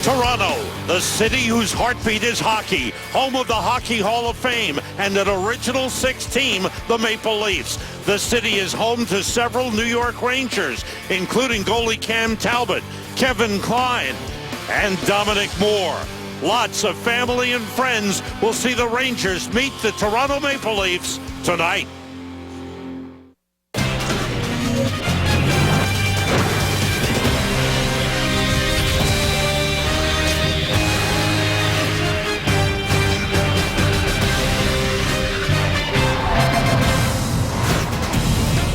Toronto, the city whose heartbeat is hockey, home of the Hockey Hall of Fame and an original six team, the Maple Leafs. The city is home to several New York Rangers, including goalie Cam Talbot, Kevin Klein, and Dominic Moore. Lots of family and friends will see the Rangers meet the Toronto Maple Leafs tonight.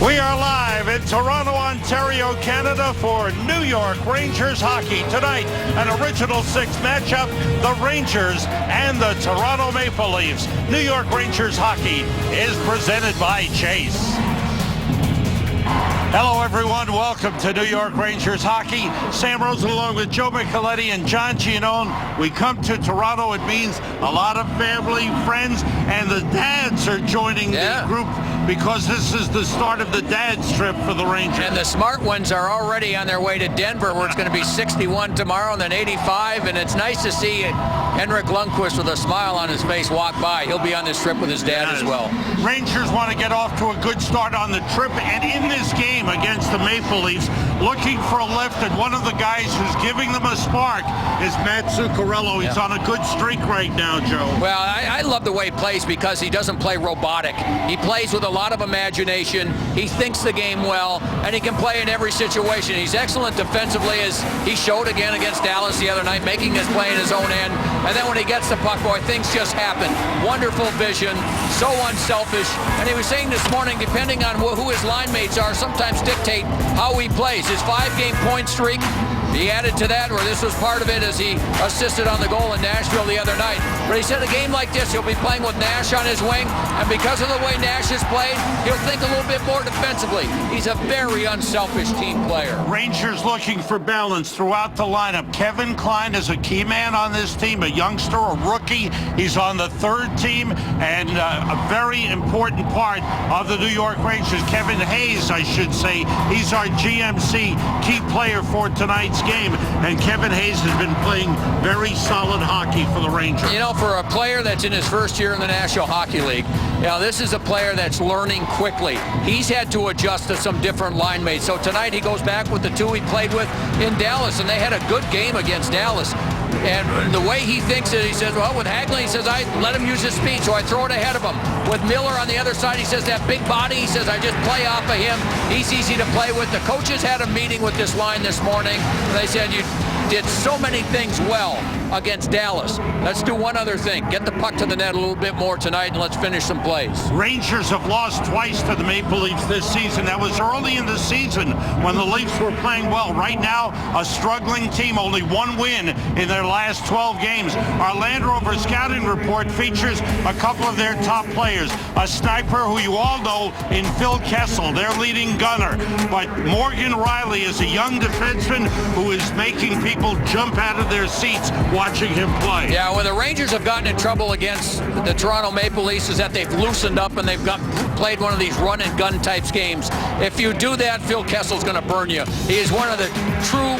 We are live in Toronto, Ontario, Canada for New York Rangers hockey. Tonight, an original six matchup, the Rangers and the Toronto Maple Leafs. New York Rangers hockey is presented by Chase. Hello, everyone. Welcome to New York Rangers hockey. Sam Rosen along with Joe Micheletti and John Giannone. We come to Toronto. It means a lot of family, friends, and the dads are joining the group because this is the start of the dad's trip for the Rangers. And the smart ones are already on their way to Denver, where it's going to be 61 tomorrow and then 85. And it's nice to see Henrik Lundqvist with a smile on his face walk by. He'll be on this trip with his dad as well. Rangers want to get off to a good start on the trip, and in this game against the Maple Leafs, looking for a lift, and one of the guys who's giving them a spark is Matt Zuccarello. He's on a good streak right now, Joe. Well, I love the way he plays because he doesn't play robotic. He plays with a lot of imagination. He thinks the game well, and he can play in every situation. He's excellent defensively, as he showed again against Dallas the other night, making his play in his own end. And then when he gets the puck, boy, things just happen. Wonderful vision, so unselfish. And he was saying this morning, depending on who his line mates are, sometimes dictate how he plays. His 5-game point streak, he added to that, or this was part of it, as he assisted on the goal in Nashville the other night. But he said a game like this, he'll be playing with Nash on his wing, and because of the way Nash has played, he'll think a little bit more defensively. He's a very unselfish team player. Rangers looking for balance throughout the lineup. Kevin Klein is a key man on this team, a youngster, a rookie. He's on the third team, and a very important part of the New York Rangers. Kevin Hayes, I should say, he's our GMC key player for tonight's game, and Kevin Hayes has been playing very solid hockey for the Rangers. You know, for a player that's in his first year in the National Hockey League, this is a player that's learning quickly. He's had to adjust to some different line mates. So tonight he goes back with the two he played with in Dallas, and they had a good game against Dallas. And the way he thinks it, he says, well, with Hagelin, he says, I let him use his speed, so I throw it ahead of him. With Miller on the other side, he says, that big body, he says, I just play off of him. He's easy to play with. The coaches had a meeting with this line this morning. They said, you did so many things well against Dallas. Let's do one other thing. Get the puck to the net a little bit more tonight, and let's finish some plays. Rangers have lost twice to the Maple Leafs this season. That was early in the season when the Leafs were playing well. Right now, a struggling team, only one win in their last 12 games. Our Land Rover scouting report features a couple of their top players. A sniper who you all know in Phil Kessel, their leading gunner. But Morgan Riley is a young defenseman who is making people jump out of their seats watching him play. Yeah, well, the Rangers have gotten in trouble against the Toronto Maple Leafs is that they've loosened up and they've played one of these run-and-gun types games. If you do that, Phil Kessel's going to burn you. He is one of the true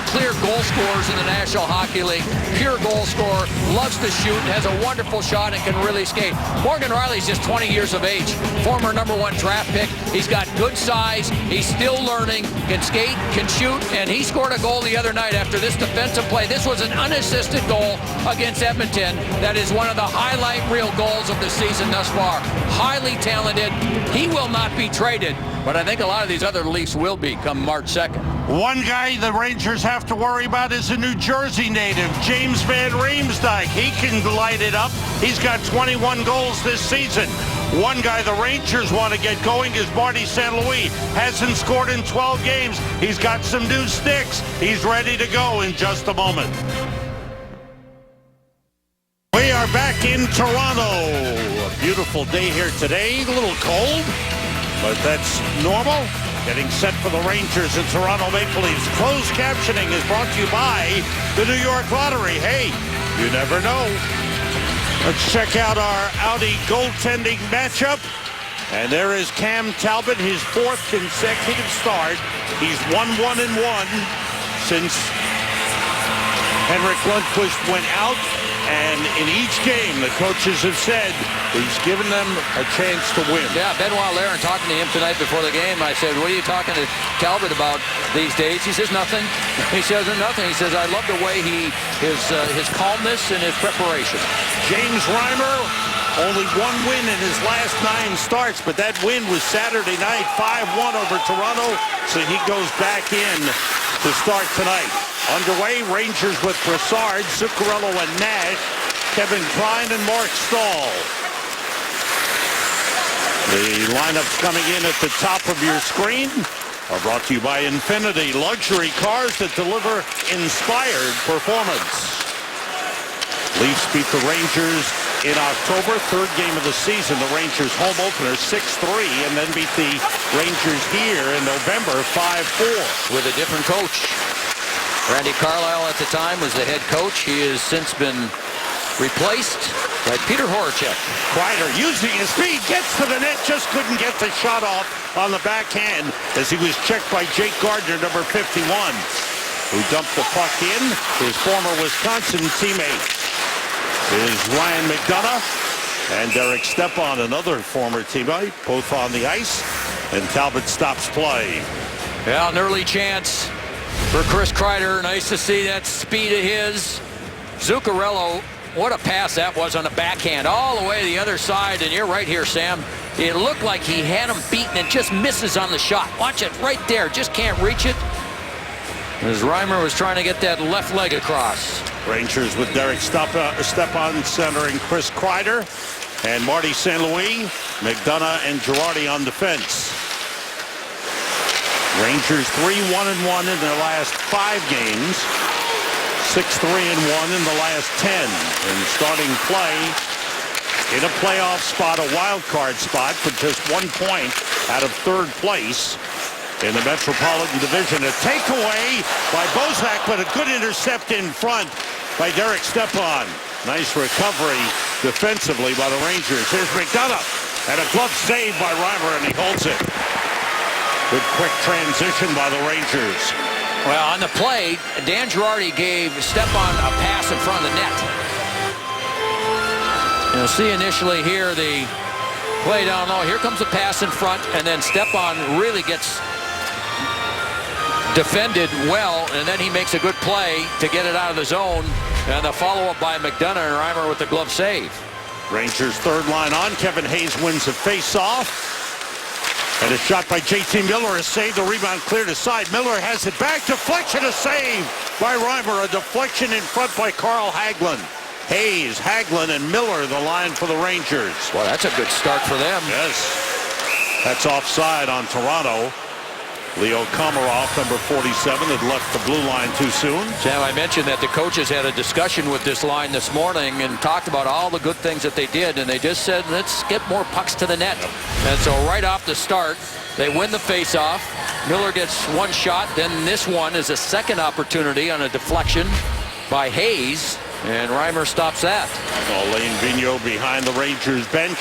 clear goal scorers in the National Hockey League. Pure goal scorer, loves to shoot, has a wonderful shot, and can really skate. Morgan Riley's just 20 years of age, former #1 draft pick. He's got good size, he's still learning, can skate, can shoot, and he scored a goal the other night after this defensive play. This was an unassisted goal against Edmonton. That is one of the highlight reel goals of the season thus far. Highly talented. He will not be traded, but I think a lot of these other Leafs will be come March 2nd. One guy the Rangers have to worry about is a New Jersey native, James Van Riemsdyk. He can light it up. He's got 21 goals this season. One guy the Rangers want to get going is Marty St. Louis. Hasn't scored in 12 games. He's got some new sticks. He's ready to go in just a moment. We are back in Toronto. A beautiful day here today. A little cold, but that's normal. Getting set for the Rangers and Toronto Maple Leafs. Closed captioning is brought to you by the New York Lottery. Hey, you never know. Let's check out our Audi goaltending matchup. And there is Cam Talbot, his 4th consecutive start. He's 1-1-1 since Henrik Lundqvist went out, and in each game, the coaches have said he's given them a chance to win. Yeah, Benoit Larin talking to him tonight before the game. I said, what are you talking to Talbot about these days? He says, nothing. He says, nothing. He says, I love the way his calmness and his preparation. James Reimer, only one win in his last 9 starts, but that win was Saturday night, 5-1 over Toronto, so he goes back in to start tonight. Underway, Rangers with Brassard, Zuccarello and Nash, Kevin Klein and Mark Stahl. The lineups coming in at the top of your screen are brought to you by Infinity, luxury cars that deliver inspired performance. Leafs beat the Rangers in October, 3rd game of the season. The Rangers home opener 6-3, and then beat the Rangers here in November 5-4. With a different coach. Randy Carlyle at the time was the head coach. He has since been replaced by Peter Horacek. Kreider using his speed, gets to the net, just couldn't get the shot off on the backhand as he was checked by Jake Gardiner, number 51, who dumped the puck in. His former Wisconsin teammate is Ryan McDonough and Derek Stepan, another former teammate, both on the ice, and Talbot stops play. Yeah, an early chance for Chris Kreider. Nice to see that speed of his. Zuccarello, what a pass that was on the backhand, all the way to the other side. And you're right here, Sam. It looked like he had him beaten and just misses on the shot. Watch it right there, just can't reach it. As Reimer was trying to get that left leg across. Rangers with Derek Stepan centering Chris Kreider, and Marty St. Louis, McDonough and Girardi on defense. Rangers 3-1-1 in their last 5 games, 6-3-1 in the last 10, and starting play in a playoff spot, a wild card spot, for just 1 point out of 3rd place in the Metropolitan Division. A takeaway by Bozak, but a good intercept in front by Derek Stepan. Nice recovery defensively by the Rangers. Here's McDonough, and a glove save by Reimer, and he holds it. Good quick transition by the Rangers. Well, on the play, Dan Girardi gave Stepan a pass in front of the net. You'll see initially here the play down low. Here comes the pass in front, and then Stepan really gets defended well, and then he makes a good play to get it out of the zone. And the follow-up by McDonough, and Reimer with the glove save. Rangers 3rd line on. Kevin Hayes wins the face-off. And a shot by J.T. Miller, a save, the rebound cleared aside. Miller has it back, deflection, a save by Reimer, a deflection in front by Carl Hagelin. Hayes, Hagelin, and Miller the line for the Rangers. Well, that's a good start for them. Yes, that's offside on Toronto. Leo Komarov, number 47, had left the blue line too soon. Sam, I mentioned that the coaches had a discussion with this line this morning and talked about all the good things that they did, and they just said, let's get more pucks to the net. Yep. And so right off the start, they win the face-off. Miller gets 1 shot, then this one is a second opportunity on a deflection by Hayes, and Reimer stops that. Alain Vigneault behind the Rangers bench.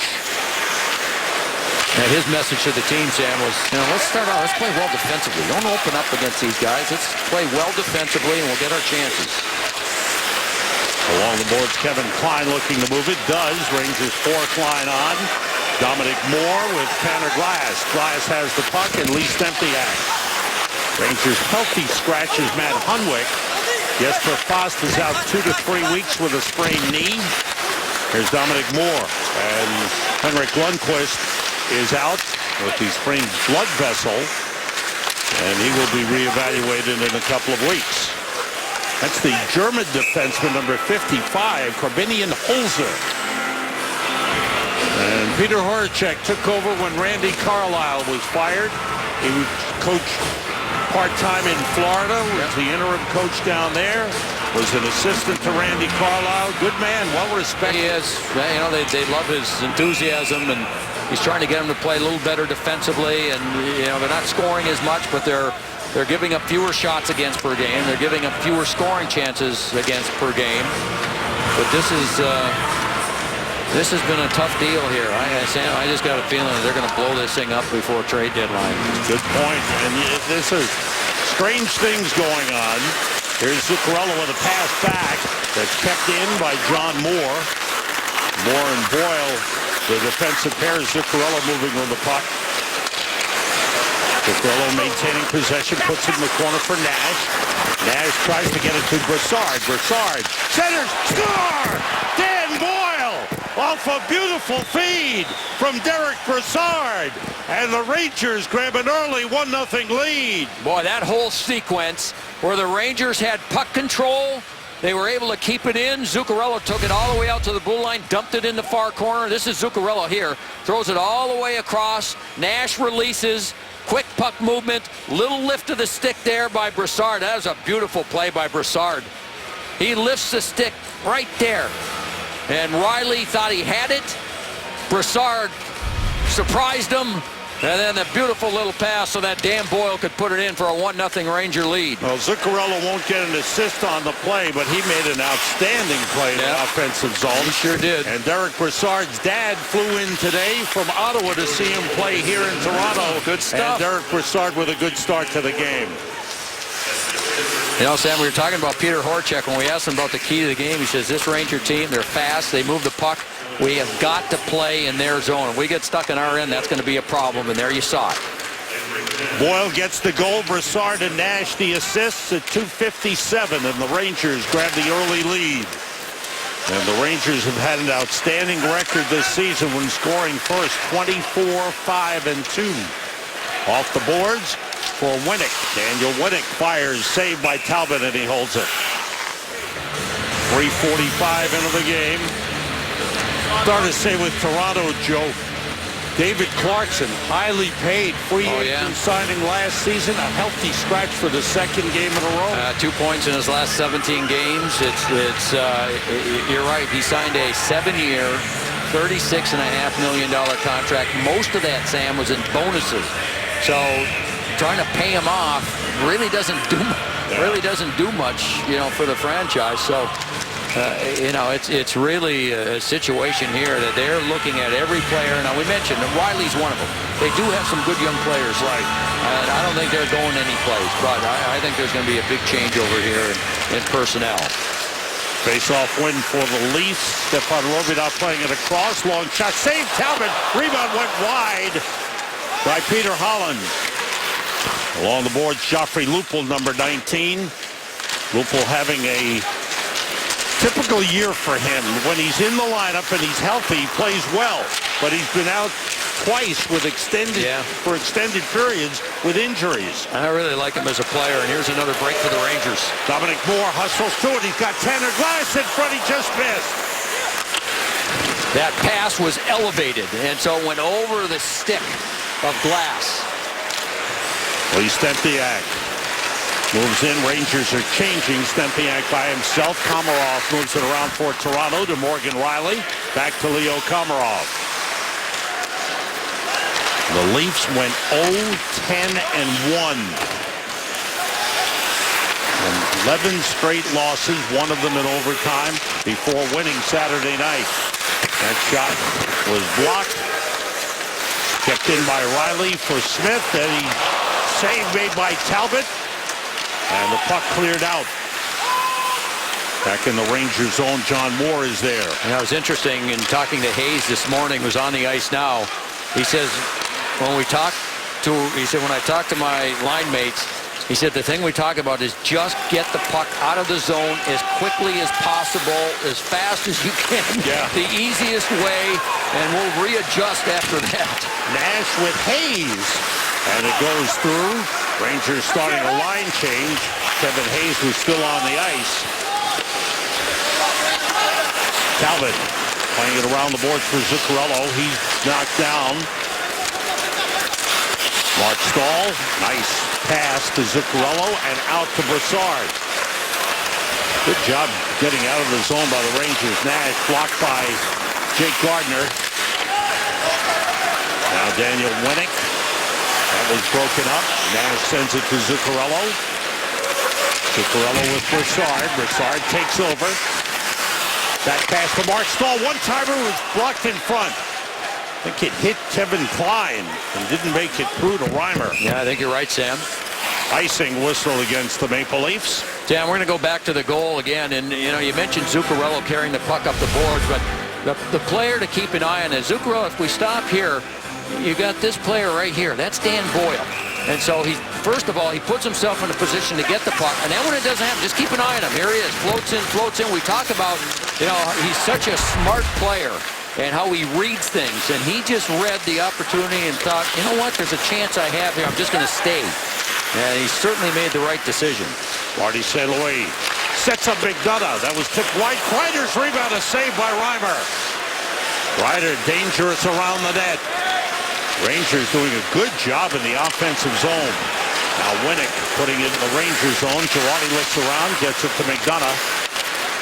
And his message to the team, Sam, was, let's start out, let's play well defensively. Don't open up against these guys. Let's play well defensively, and we'll get our chances. Along the boards, Kevin Klein looking to move it. Does. Rangers 4th line on. Dominic Moore with Tanner Glass. Glass has the puck, and Lee Stempniak. Rangers healthy scratches Matt Hunwick. Jesper Fast is out 2 to 3 weeks with a sprained knee. Here's Dominic Moore. And Henrik Lundqvist is out with the sprained blood vessel, and he will be reevaluated in a couple of weeks. That's the German defenseman, number 55, Corbinian Holzer. And Peter Horacek took over when Randy Carlyle was fired. He was coached part-time in Florida, was the interim coach down there, was an assistant to Randy Carlyle. Good man, well-respected. He is. They love his enthusiasm, and he's trying to get them to play a little better defensively, and they're not scoring as much, but they're giving up fewer shots against per game. They're giving up fewer scoring chances against per game. But this has been a tough deal here. Sam, I just got a feeling that they're going to blow this thing up before trade deadline. Good point. And there's strange things going on. Here's Zuccarello with a pass back that's kept in by John Moore. Moore and Boyle, the defensive pair. Zuccarello moving with the puck. Zuccarello maintaining possession, puts it in the corner for Nash. Nash tries to get it to Brassard. Brassard centers, score! Dan Boyle off a beautiful feed from Derek Brassard. And the Rangers grab an early 1-0 lead. Boy, that whole sequence where the Rangers had puck control, they were able to keep it in. Zuccarello took it all the way out to the blue line, dumped it in the far corner. This is Zuccarello here. Throws it all the way across. Nash releases. Quick puck movement. Little lift of the stick there by Brassard. That was a beautiful play by Brassard. He lifts the stick right there. And Riley thought he had it. Brassard surprised him. And then the beautiful little pass so that Dan Boyle could put it in for a 1-0 Ranger lead. Well, Zuccarello won't get an assist on the play, but he made an outstanding play in the offensive zone. He sure did. And Derek Brassard's dad flew in today from Ottawa to see him play here in Toronto. Good stuff. And Derek Brassard with a good start to the game. You know, Sam, we were talking about Peter Horchek when we asked him about the key to the game. He says, this Ranger team, they're fast, they move the puck. We have got to play in their zone. If we get stuck in our end, that's going to be a problem, and there you saw it. Boyle gets the goal. Brassard and Nash the assists at 2:57, and the Rangers grab the early lead. And the Rangers have had an outstanding record this season when scoring first, 24-5-2. Off the boards for Winnick. Daniel Winnick fires, saved by Talbot, and he holds it. 3:45 into the game. Started to say with Toronto, Joe, David Clarkson, highly paid, free agent signing last season, a healthy scratch for the second game in a row. 2 points in his last 17 games. You're right. He signed a 7-year, $36.5 million contract. Most of that, Sam, was in bonuses. So trying to pay him off really doesn't do much, you know, for the franchise. So. You know, it's really a situation here that they're looking at every player. Now, we mentioned that Riley's one of them. They do have some good young players. Right. And I don't think they're going anyplace, but I think there's going to be a big change over here in personnel. Face-off win for the Leafs. Stefan Robidas playing it across. Long shot. Saved Talbot. Rebound went wide by Peter Holland. Along the boards, Joffrey Lupul, number 19. Lupul having a typical year for him. When he's in the lineup and he's healthy, he plays well. But he's been out twice with for extended periods with injuries. I really like him as a player, and here's another break for the Rangers. Dominic Moore hustles to it. He's got Tanner Glass in front. He just missed. That pass was elevated, and so it went over the stick of Glass. Lee Stempniak moves in. Rangers are changing. Stempniak by himself. Komarov moves it around for Toronto to Morgan Riley. Back to Leo Komarov. The Leafs went 0-10-1. 11 straight losses, one of them in overtime, before winning Saturday night. That shot was blocked. Kept in by Riley for Smith. Then he save made by Talbot. And the puck cleared out. Back in the Rangers zone, John Moore is there. And that was interesting in talking to Hayes this morning, who's on the ice now. He says, when I talk to my line mates, he said the thing we talk about is just get the puck out of the zone as quickly as possible, as fast as you can. Yeah. The easiest way, and we'll readjust after that. Nash with Hayes. And it goes through. Rangers starting a line change. Kevin Hayes was still on the ice. Talbot playing it around the boards for Zuccarello. He's knocked down. Mark Stahl. Nice pass to Zuccarello and out to Brassard. Good job getting out of the zone by the Rangers. Nash blocked by Jake Gardner. Now Daniel Winnick. That was broken up. Nash sends it to Zuccarello. Zuccarello with Brassard. Brassard takes over. That pass to Mark Stahl. One-timer was blocked in front. I think it hit Kevin Klein and didn't make it through to Reimer. Yeah, I think you're right, Sam. Icing whistle against the Maple Leafs. Dan, we're going to go back to the goal again. And, you know, you mentioned Zuccarello carrying the puck up the boards, but the player to keep an eye on is Zuccarello. If we stop here, you got this player right here. That's Dan Boyle. And so he, first of all, he puts himself in a position to get the puck. And then when it doesn't happen, just keep an eye on him. Here he is, floats in, floats in. We talk about, you know, he's such a smart player and how he reads things. And he just read the opportunity and thought, you know what, there's a chance I have here. I'm just going to stay. And he certainly made the right decision. Marty St. Louis sets up McDonough. That was tipped wide. Kreider's rebound, a save by Reimer. Kreider dangerous around the net. Rangers doing a good job in the offensive zone. Now Winnick putting it in the Rangers zone. Girardi looks around, gets it to McDonough.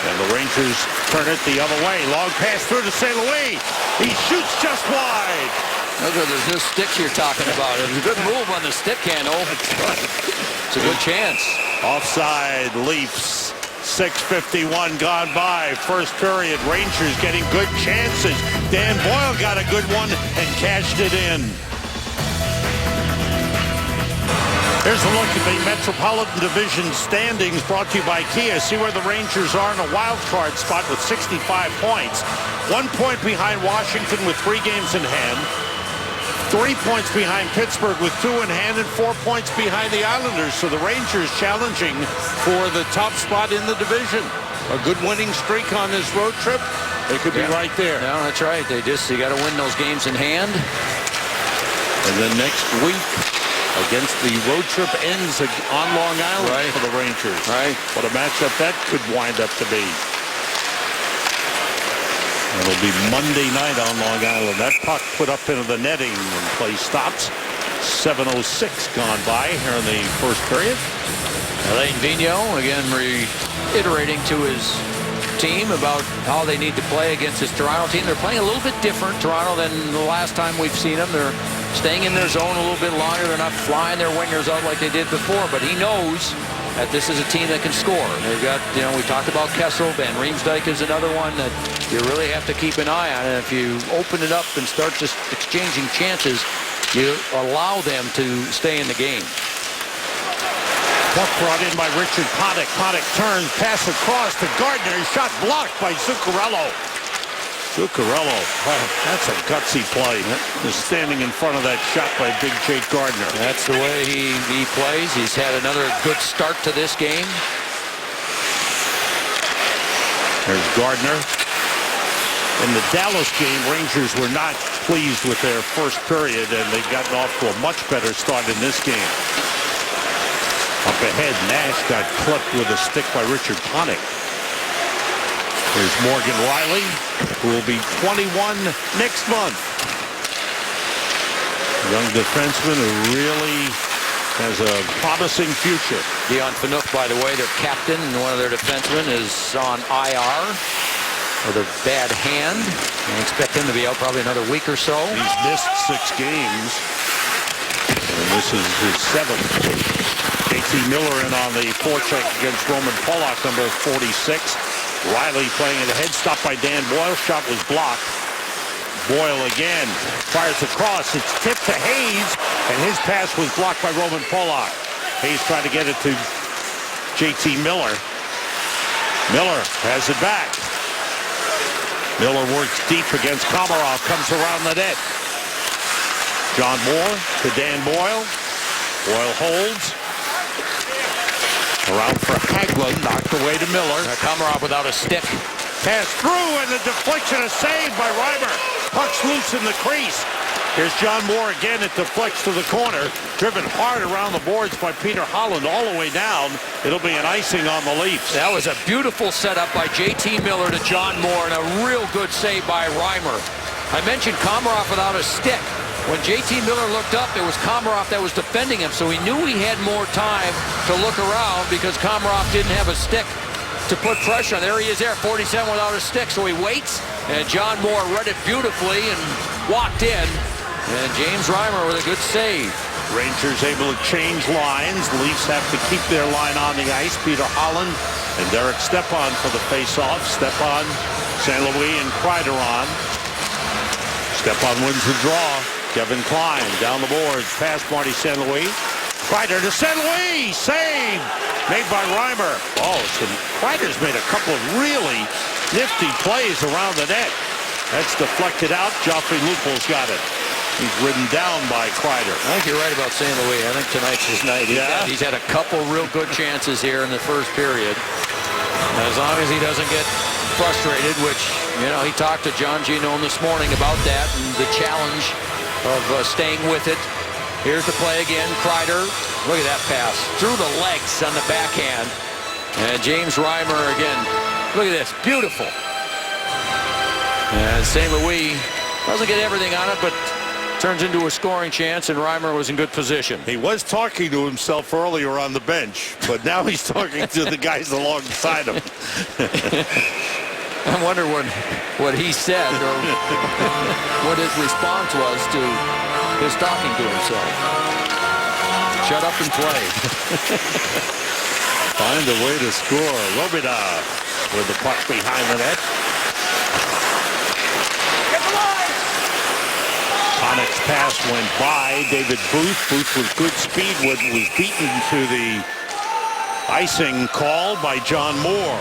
And the Rangers turn it the other way. Long pass through to St. Louis. He shoots just wide. Those are those new sticks you're talking about. It was a good move on the stick handle. It's a good chance. Offside, Leafs. 6:51 gone by. First period, Rangers getting good chances. Dan Boyle got a good one and cashed it in. Here's a look at the Metropolitan Division standings brought to you by Kia. See where the Rangers are in a wild card spot with 65 points. 1 point behind Washington with 3 games in hand. 3 points behind Pittsburgh with 2 in hand, and 4 points behind the Islanders. So the Rangers challenging for the top spot in the division. A good winning streak on this road trip. They could be right there. No, that's right. You got to win those games in hand. And then next week against the road trip ends on Long Island for the Rangers. Right. What a matchup that could wind up to be. It'll be Monday night on Long Island. That puck put up into the netting and play stops. 7:06 gone by here in the first period. Alain Vigneault again reiterating to his team about how they need to play against this Toronto team. They're playing a little bit different, Toronto, than the last time we've seen them. They're staying in their zone a little bit longer. They're not flying their wingers out like they did before, but he knows that this is a team that can score. They've got, you know, we talked about Kessel. Van Riemsdyk is another one that you really have to keep an eye on. And if you open it up and start just exchanging chances, you allow them to stay in the game. Puck brought in by Richard Panik. Panik turns, pass across to Gardner. Shot blocked by Zuccarello. Zuccarello, that's a gutsy play. Just standing in front of that shot by Big Jake Gardner. That's the way he plays. He's had another good start to this game. There's Gardner. In the Dallas game, Rangers were not pleased with their first period, and they've gotten off to a much better start in this game. Up ahead, Nash got clipped with a stick by Richard Panik. There's Morgan Riley, who will be 21 next month. Young defenseman who really has a promising future. Dion Phaneuf, by the way, their captain and one of their defensemen, is on IR with a bad hand. I expect him to be out probably another week or so. He's missed 6 games, and this is his 7th. JT Miller in on the forecheck against Roman Polak, number 46. Riley playing it ahead, stopped by Dan Boyle. Shot was blocked. Boyle again fires across. It's tipped to Hayes, and his pass was blocked by Roman Polak. Hayes tried to get it to JT Miller. Miller has it back. Miller works deep against Komarov, comes around the net. John Moore to Dan Boyle. Boyle holds. Around for Hagelin, knocked away to Miller. Komarov without a stick. Pass through, and the deflection is saved by Reimer. Puck's loose in the crease. Here's John Moore again. It deflects to the corner. Driven hard around the boards by Peter Holland all the way down. It'll be an icing on the Leafs. That was a beautiful setup by JT Miller to John Moore, and a real good save by Reimer. I mentioned Komarov without a stick. When JT Miller looked up, it was Komarov that was defending him, so he knew he had more time to look around because Komarov didn't have a stick to put pressure on. There he is there, 47 without a stick, so he waits, and John Moore read it beautifully and walked in, and James Reimer with a good save. Rangers able to change lines. Leafs have to keep their line on the ice. Peter Holland and Derek Stepan for the face-off. Stepan, St. Louis, and Kreider on. Stepan wins the draw. Kevin Klein down the boards past Marty St. Louis. Kreider to St. Louis. Save made by Reimer. Oh, so Kreider's made a couple of really nifty plays around the net. That's deflected out. Joffrey Lupul's got it. He's ridden down by Kreider. I think you're right about St. Louis. I think tonight's his night. He's had a couple real good chances here in the first period. As long as he doesn't get frustrated, which, you know, he talked to John Genome this morning about that and the challenge of staying with it. Here's the play again. Kreider, look at that pass. Through the legs on the backhand. And James Reimer again. Look at this. Beautiful. And St. Louis doesn't get everything on it, but turns into a scoring chance, and Reimer was in good position. He was talking to himself earlier on the bench, but now he's talking to the guys alongside him. I wonder what he said or what his response was to his talking to himself. Shut up and play. Find a way to score. Robida with the puck behind the net. Panik's pass went by David Booth. Booth with good speed was beaten to the icing call by John Moore.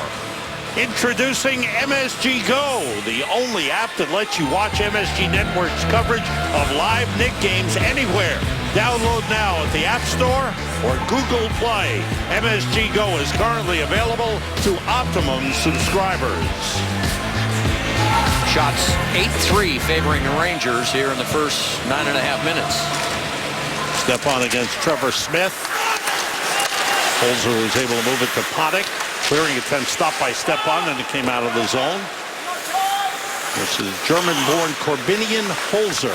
Introducing MSG Go, the only app that lets you watch MSG Network's coverage of live Knick games anywhere. Download now at the App Store or Google Play. MSG Go is currently available to Optimum subscribers. Shots 8-3 favoring the Rangers here in the first 9.5 minutes. Stepan against Trevor Smith. Holzer was able to move it to Panik. Clearing attempt stopped by Stepan, and it came out of the zone. This is German-born Corbinian Holzer,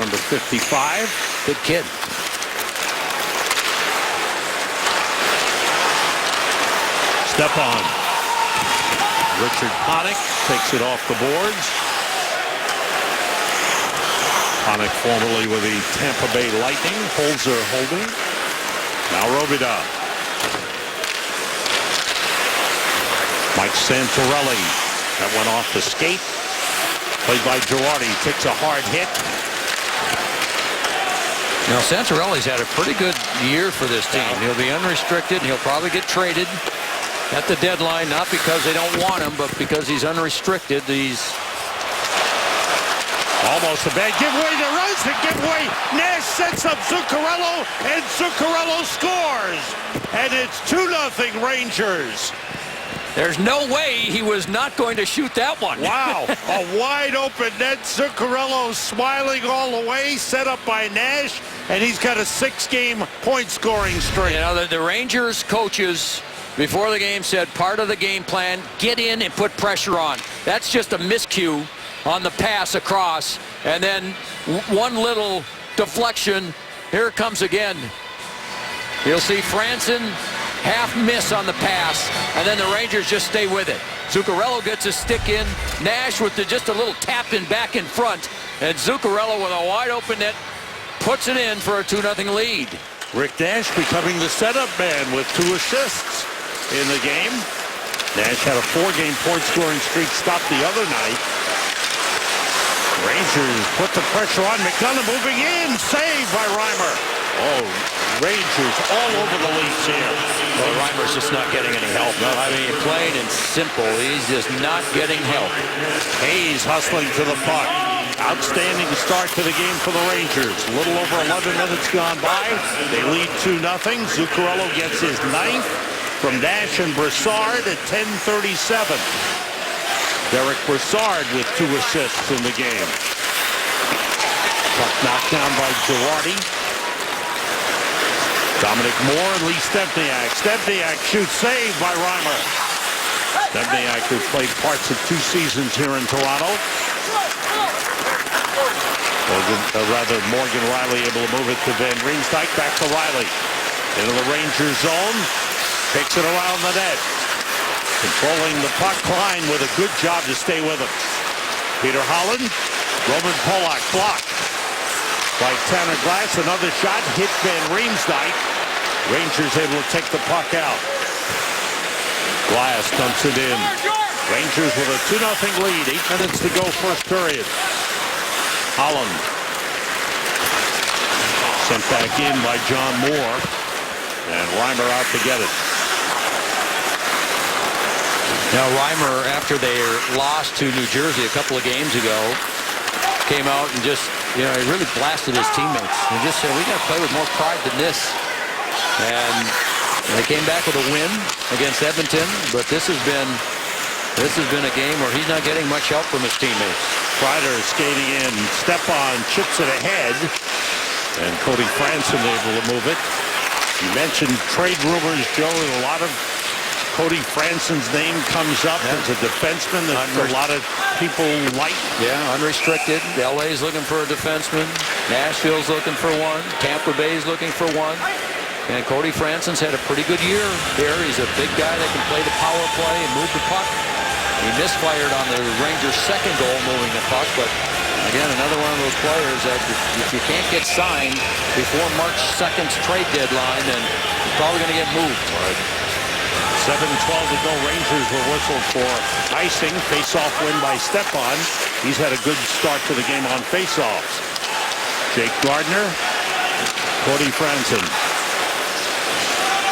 number 55. Good kid. Stepan. Richard Panik takes it off the boards. Panik formerly with the Tampa Bay Lightning. Holzer holding. Now Robida. Mike Santorelli. That went off the skate. Played by Girardi. Takes a hard hit. Now Santorelli's had a pretty good year for this team. He'll be unrestricted, and he'll probably get traded at the deadline, not because they don't want him, but because he's unrestricted. He's almost a bad giveaway to Rosen. Giveaway. Nash sets up Zuccarello, and Zuccarello scores. And it's 2-0 Rangers. There's no way he was not going to shoot that one. Wow. A wide open net. Zuccarello smiling all the way. Set up by Nash. And he's got a 6-game point scoring streak. You know, the Rangers coaches before the game said part of the game plan, get in and put pressure on. That's just a miscue on the pass across. And then one little deflection. Here it comes again. You'll see Franson half miss on the pass, and then the Rangers just stay with it. Zuccarello gets a stick in. Nash with just a little tap in back in front, and Zuccarello with a wide open net puts it in for a 2-0 lead. Rick Nash becoming the setup man with 2 assists in the game. Nash had a 4-game point scoring streak stopped the other night. Rangers put the pressure on. McDonough moving in. Saved by Reimer. Oh, Rangers all over the Leafs here. Well, Reimer's just not getting any help. No, I mean, plain and simple, he's just not getting help. Hayes hustling to the puck. Outstanding start to the game for the Rangers. A little over 11 minutes gone by. They lead 2-0. Zuccarello gets his 9th from Nash and Brassard at 10:37. Derek Brassard with 2 assists in the game. Puck knocked down by Girardi. Dominic Moore and Lee Stempniak. Stempniak shoots, saved by Reimer. Stempniak, who played parts of 2 seasons here in Toronto. Morgan Riley able to move it to Van Riemsdyk. Back to Riley. Into the Rangers zone. Takes it around the net. Controlling the puck. Klein with a good job to stay with him. Peter Holland. Roman Polak blocked by Tanner Glass. Another shot hit Van Riemsdyk. Rangers able to take the puck out. Glass dumps it in. Rangers with a 2-0 lead. 8 minutes to go first period. Holland. Sent back in by John Moore. And Reimer out to get it. Now Reimer, after they lost to New Jersey a couple of games ago, came out and just, he really blasted his teammates. He just said, we got to play with more pride than this. And they came back with a win against Edmonton, but this has been a game where he's not getting much help from his teammates. Kreider skating in. Stepan chips it ahead. And Cody Franson able to move it. You mentioned trade rumors, Joe. A lot of Cody Franson's name comes up as a defenseman that a lot of people like. Yeah, unrestricted. LA's looking for a defenseman. Nashville's looking for one. Tampa Bay's looking for one. And Cody Franson's had a pretty good year here. He's a big guy that can play the power play and move the puck. He misfired on the Rangers' second goal moving the puck, but again, another one of those players that if you can't get signed before March 2nd's trade deadline, then you're probably going to get moved. Right. 7:12 to go. Rangers were whistled for icing. Face-off win by Stepan. He's had a good start to the game on face-offs. Jake Gardiner, Cody Franson.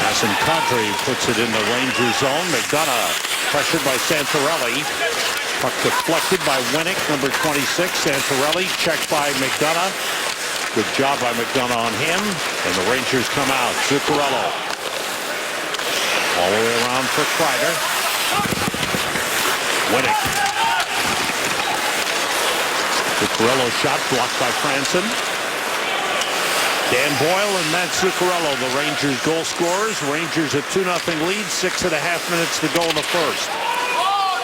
Hassan Kadri puts it in the Rangers zone. McDonough pressured by Santorelli. Puck deflected by Winnick, number 26. Santorelli checked by McDonough. Good job by McDonough on him. And the Rangers come out. Zuccarello. All the way around for Kreider. Winnick. Zuccarello shot blocked by Franson. Dan Boyle and Matt Zuccarello, the Rangers goal scorers. Rangers a 2-0 lead. 6.5 minutes to go in the first.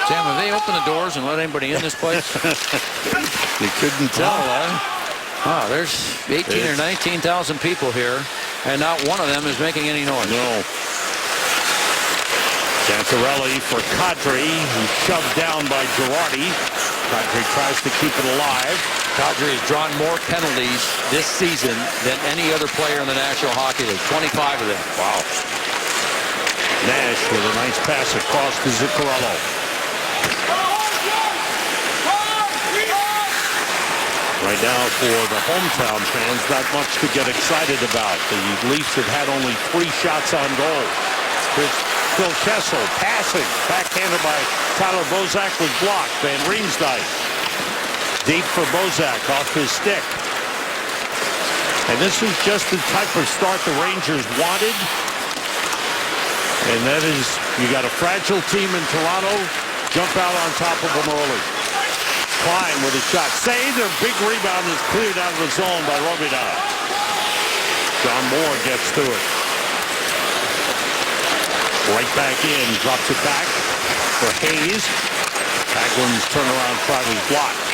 Sam, have they opened the doors and let anybody in this place? You couldn't tell, Wow, there's 18 or 19,000 people here, and not one of them is making any noise. No. Santorelli for Kadri. He's shoved down by Girardi. Kadri tries to keep it alive. Kadri has drawn more penalties this season than any other player in the National Hockey League. 25 of them. Wow. Nash with a nice pass across to Zuccarello. Right now for the hometown fans, not much to get excited about. The Leafs have had only 3 shots on goal. Here's Phil Kessel passing. Backhanded by Tyler Bozak was blocked. Van Riemsdyk. Deep for Bozak off his stick. And this is just the type of start the Rangers wanted. And that is, you got a fragile team in Toronto. Jump out on top of them early. Klein with a shot. Saved. Their big rebound is cleared out of the zone by Robida. John Moore gets to it. Right back in. Drops it back for Hayes. Hagelin's turnaround try was blocked.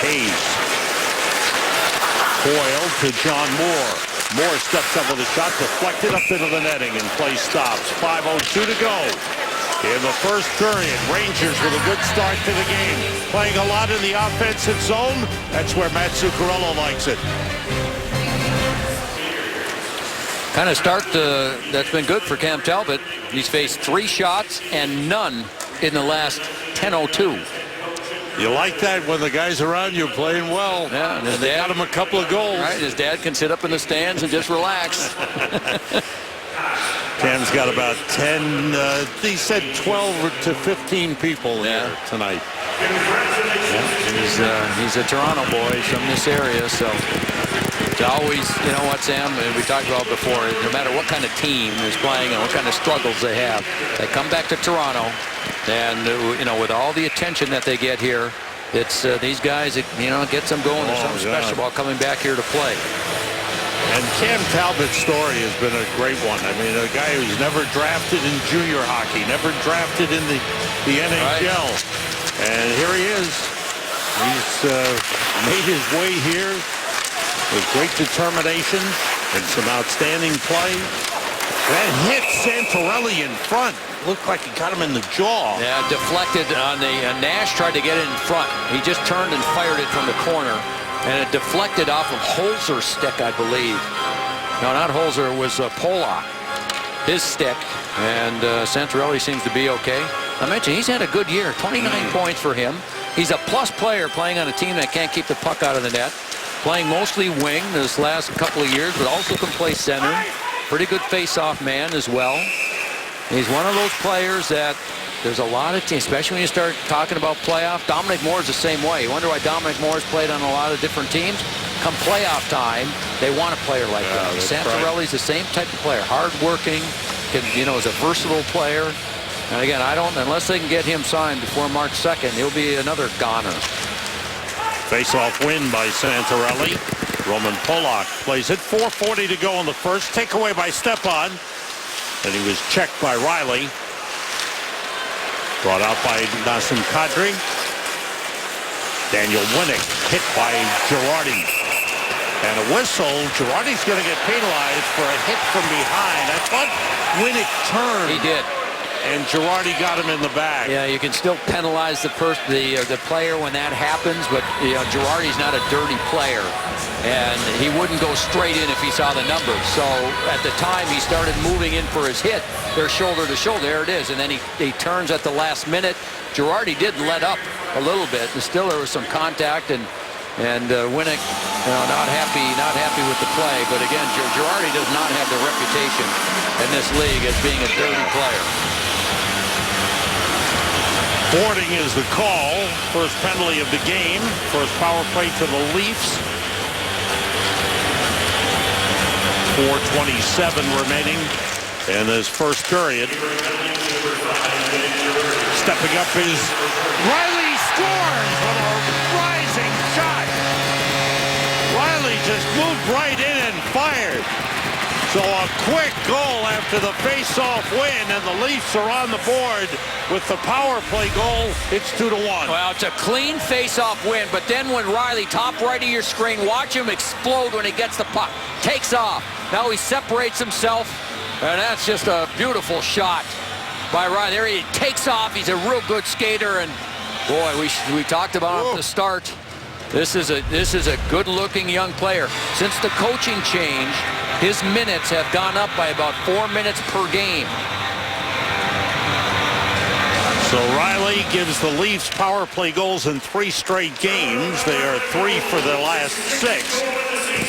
Hayes. Boyle to John Moore. Moore steps up with a shot. Deflected up into the netting and play stops. 5:02 to go. In the first period, Rangers with a good start to the game. Playing a lot in the offensive zone. That's where Matt Zuccarello likes it. Kind of start that's been good for Cam Talbot. He's faced 3 shots and none in the last 10:02. You like that when the guys around you playing well. Yeah, and they got him a couple of goals. Right, his dad can sit up in the stands and just relax. Cam's got about 10, he said 12 to 15 people here tonight. Yeah, he's a Toronto boy from this area, so it's always, you know what, Sam, we talked about before, no matter what kind of team is playing and what kind of struggles they have, they come back to Toronto, and, you know, with all the attention that they get here, it's these guys, you know, it gets them going. There's something special about coming back here to play. And Cam Talbot's story has been a great one. I mean, a guy who's never drafted in junior hockey, never drafted in the NHL. Right. And here he is. He's made his way here with great determination and some outstanding play. That hit Santorelli in front. Looked like he got him in the jaw. Yeah, deflected on the Nash tried to get it in front. He just turned and fired it from the corner. And it deflected off of Holzer's stick, I believe. No, not Holzer. It was Polak, his stick. And Santorelli seems to be okay. I mentioned he's had a good year. 29 points for him. He's a plus player playing on a team that can't keep the puck out of the net. playing mostly wing this last couple of years, but also can play center. Pretty good face-off man as well. He's one of those players that there's a lot of teams, especially when you start talking about playoff. Dominic Moore's the same way. You wonder why Dominic Moore's played on a lot of different teams. Come playoff time, they want a player like that. Santorelli's the same type of player, hard-working, is a versatile player. And again, unless they can get him signed before March 2nd, he'll be another goner. Face-off win by Santorelli. Roman Polak plays it. 4:40 to go in the first. Takeaway by Stepan. And he was checked by Riley. Brought out by Nassim Kadri. Daniel Winnick hit by Girardi. And a whistle. Girardi's going to get penalized for a hit from behind. I thought Winnick turned. He did. And Girardi got him in the back. Yeah, you can still penalize the player when that happens, but Girardi's not a dirty player, and he wouldn't go straight in if he saw the numbers. So at the time he started moving in for his hit, they're shoulder to shoulder. There it is, and then he turns at the last minute. Girardi did let up a little bit, and still there was some contact, and Winnick, not happy with the play. But again, Girardi does not have the reputation in this league as being a dirty player. Boarding is the call. First penalty of the game. First power play to the Leafs. 4:27 remaining in this first period. Stepping up is Riley. Scores on a rising shot. Riley just moved right in and fired. So a quick goal after the face-off win, and the Leafs are on the board with the power play goal. It's 2-1. Well, it's a clean face-off win, but then when Riley, top right of your screen, watch him explode when he gets the puck. Takes off. Now he separates himself, and that's just a beautiful shot by Riley. There he takes off. He's a real good skater, and boy, we talked about him at the start. This is a good-looking young player. Since the coaching change, his minutes have gone up by about 4 minutes per game. So Riley gives the Leafs power play goals in 3 straight games. They are 3 for their last 6.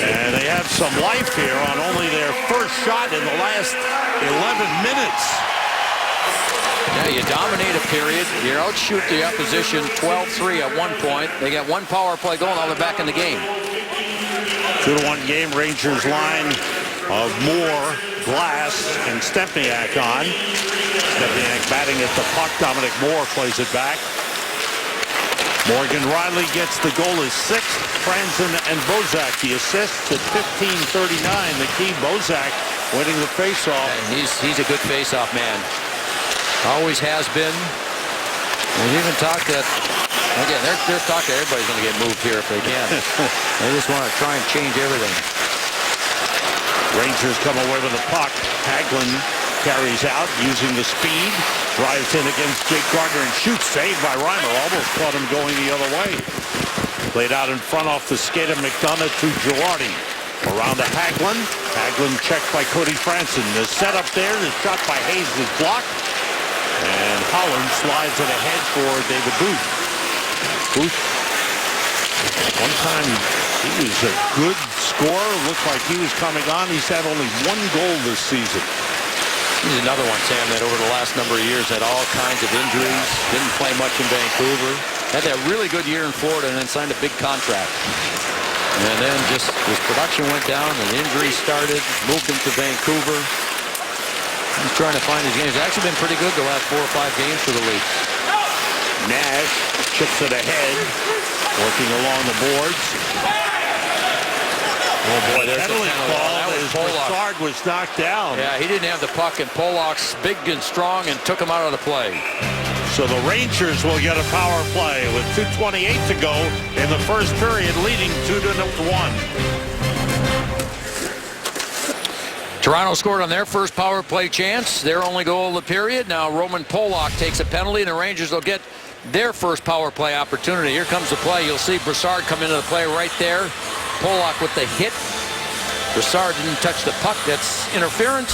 And they have some life here on only their first shot in the last 11 minutes. Yeah, you dominate a period. You outshoot the opposition 12-3 at one point. They get 1 power play goal, now they're back in the game. 2-1 game. Rangers line of Moore, Glass, and Stempniak on. Stempniak batting at the puck. Dominic Moore plays it back. Morgan Riley gets the goal, his 6th. Franzen and Bozak the assists at 15:39. The key, Bozak winning the faceoff. And he's a good faceoff man. Always has been. We've even talked that, again, they're talking everybody's going to get moved here if they can. They just want to try and change everything. Rangers come away with the puck. Hagelin carries out using the speed. Drives in against Jake Gardiner and shoots. Saved by Reimer. Almost caught him going the other way. Played out in front off the skate of McDonough to Girardi. Around to Hagelin. Hagelin checked by Cody Franson. The setup there. The shot by Hayes is blocked. And Holland slides it ahead for David Booth. Booth, one time he was a good scorer. Looked like he was coming on. He's had only 1 goal this season. He's another one, Sam, that over the last number of years had all kinds of injuries. Didn't play much in Vancouver. Had that really good year in Florida and then signed a big contract. And then just his production went down and injuries started. Moved him to Vancouver. He's trying to find his games. He's actually been pretty good the last 4 or 5 games for the Leafs. Nash chips it ahead, working along the boards. Oh boy, there's penalty call as Polak. Broussard was knocked down. Yeah, he didn't have the puck, and Polak's big and strong and took him out of the play. So the Rangers will get a power play with 2:28 to go in the first period, leading 2-1. Toronto scored on their first power play chance, their only goal of the period. Now Roman Polak takes a penalty, and the Rangers will get their first power play opportunity. Here comes the play. You'll see Broussard come into the play right there. Polak with the hit. Broussard didn't touch the puck. That's interference.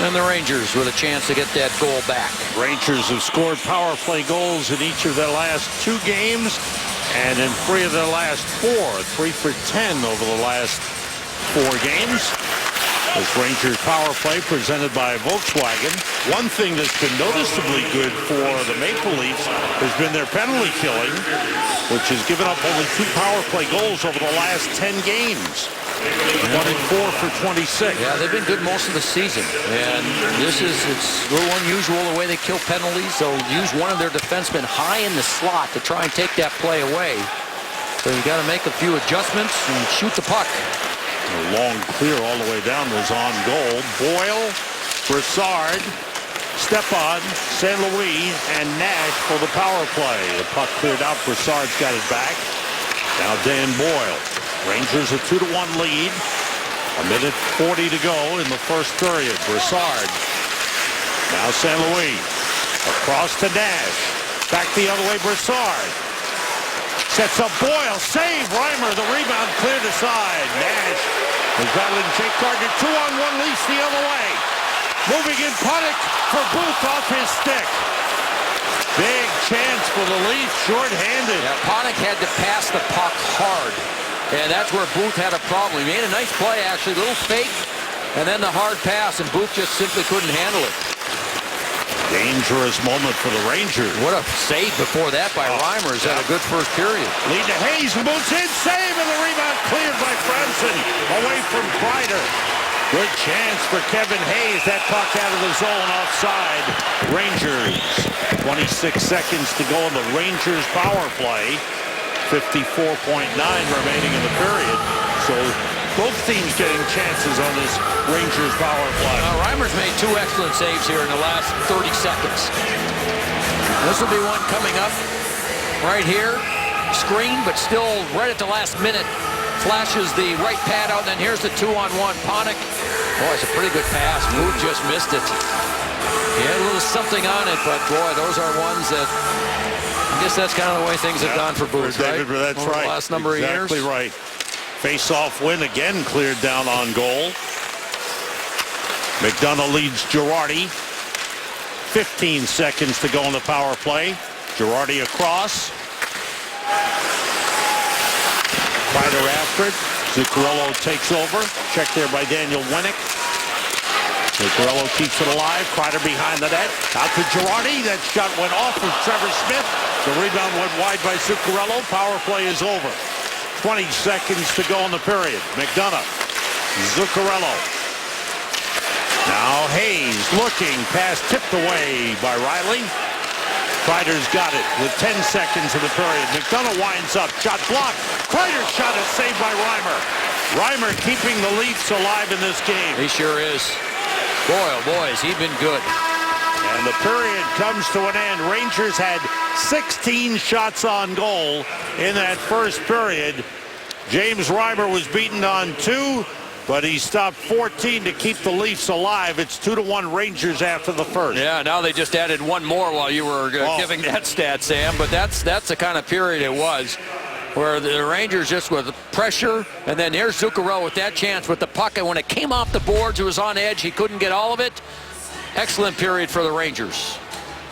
And the Rangers with a chance to get that goal back. Rangers have scored power play goals in each of their last 2 games And in 3 of their last 4, 3 for 10 over the last 4 games. This Rangers power play presented by Volkswagen. One thing that's been noticeably good for the Maple Leafs has been their penalty killing, which has given up only 2 power play goals over the last 10 games. 1 and 4 for 26. Yeah, they've been good most of the season. And it's a little unusual the way they kill penalties. They'll use one of their defensemen high in the slot to try and take that play away. So you got to make a few adjustments and shoot the puck. A long clear all the way down was on goal. Boyle, Brassard, Stepan, St. Louis, and Nash for the power play. The puck cleared out. Brassard's got it back. Now Dan Boyle. Rangers a 2-1 lead. 1:40 to go in the first period. Brassard. Now St. Louis. Across to Nash. Back the other way, Brassard. Sets up Boyle. Save. Reimer. The rebound cleared aside. Nash is battling Jake Gardiner. 2-on-1 Leafs the other way. Moving in Punick for Booth off his stick. Big chance for the Leafs. Short-handed. Yeah, Punick had to pass the puck hard. And that's where Booth had a problem. He made a nice play, actually. A little fake. And then the hard pass. And Booth just simply couldn't handle it. Dangerous moment for the Rangers. What a save before that by Reimer. Is that a good first period? Lead to Hayes, who moves in, save, and the rebound cleared by Franson. Away from Kreider. Good chance for Kevin Hayes. That puck out of the zone offside. Rangers. 26 seconds to go in the Rangers power play. 54.9 remaining in the period. So both teams getting chances on this Rangers power play. Reimer's made 2 excellent saves here in the last 30 seconds. This will be one coming up right here. Screen, but still right at the last minute. Flashes the right pad out, and then here's the 2-on-1. Punick. Boy, it's a pretty good pass. Booth just missed it. He had a little something on it, but boy, those are ones that I guess that's kind of the way things have gone for Booth, right? That's over right. The last number of years. Exactly right. Face-off win again cleared down on goal. McDonough leads Girardi. 15 seconds to go in the power play. Girardi across. Kreider after it. Zuccarello takes over. Check there by Daniel Winnick. Zuccarello keeps it alive. Kreider behind the net. Out to Girardi. That shot went off of Trevor Smith. The rebound went wide by Zuccarello. Power play is over. 20 seconds to go in the period. McDonough. Zuccarello. Now Hayes looking. Pass tipped away by Riley. Kreider's got it with 10 seconds in the period. McDonough winds up. Shot blocked. Kreider's shot is saved by Reimer. Reimer keeping the Leafs alive in this game. He sure is. Boy, oh boy, has he been good. And the period comes to an end. Rangers had 16 shots on goal in that first period. James Reimer was beaten on 2, but he stopped 14 to keep the Leafs alive. It's 2-1 Rangers after the first. Yeah, now they just added one more while you were giving that stat, Sam. But that's the kind of period it was, where the Rangers just with pressure, and then here's Zuccarello with that chance with the puck, and when it came off the boards, it was on edge. He couldn't get all of it. Excellent period for the Rangers.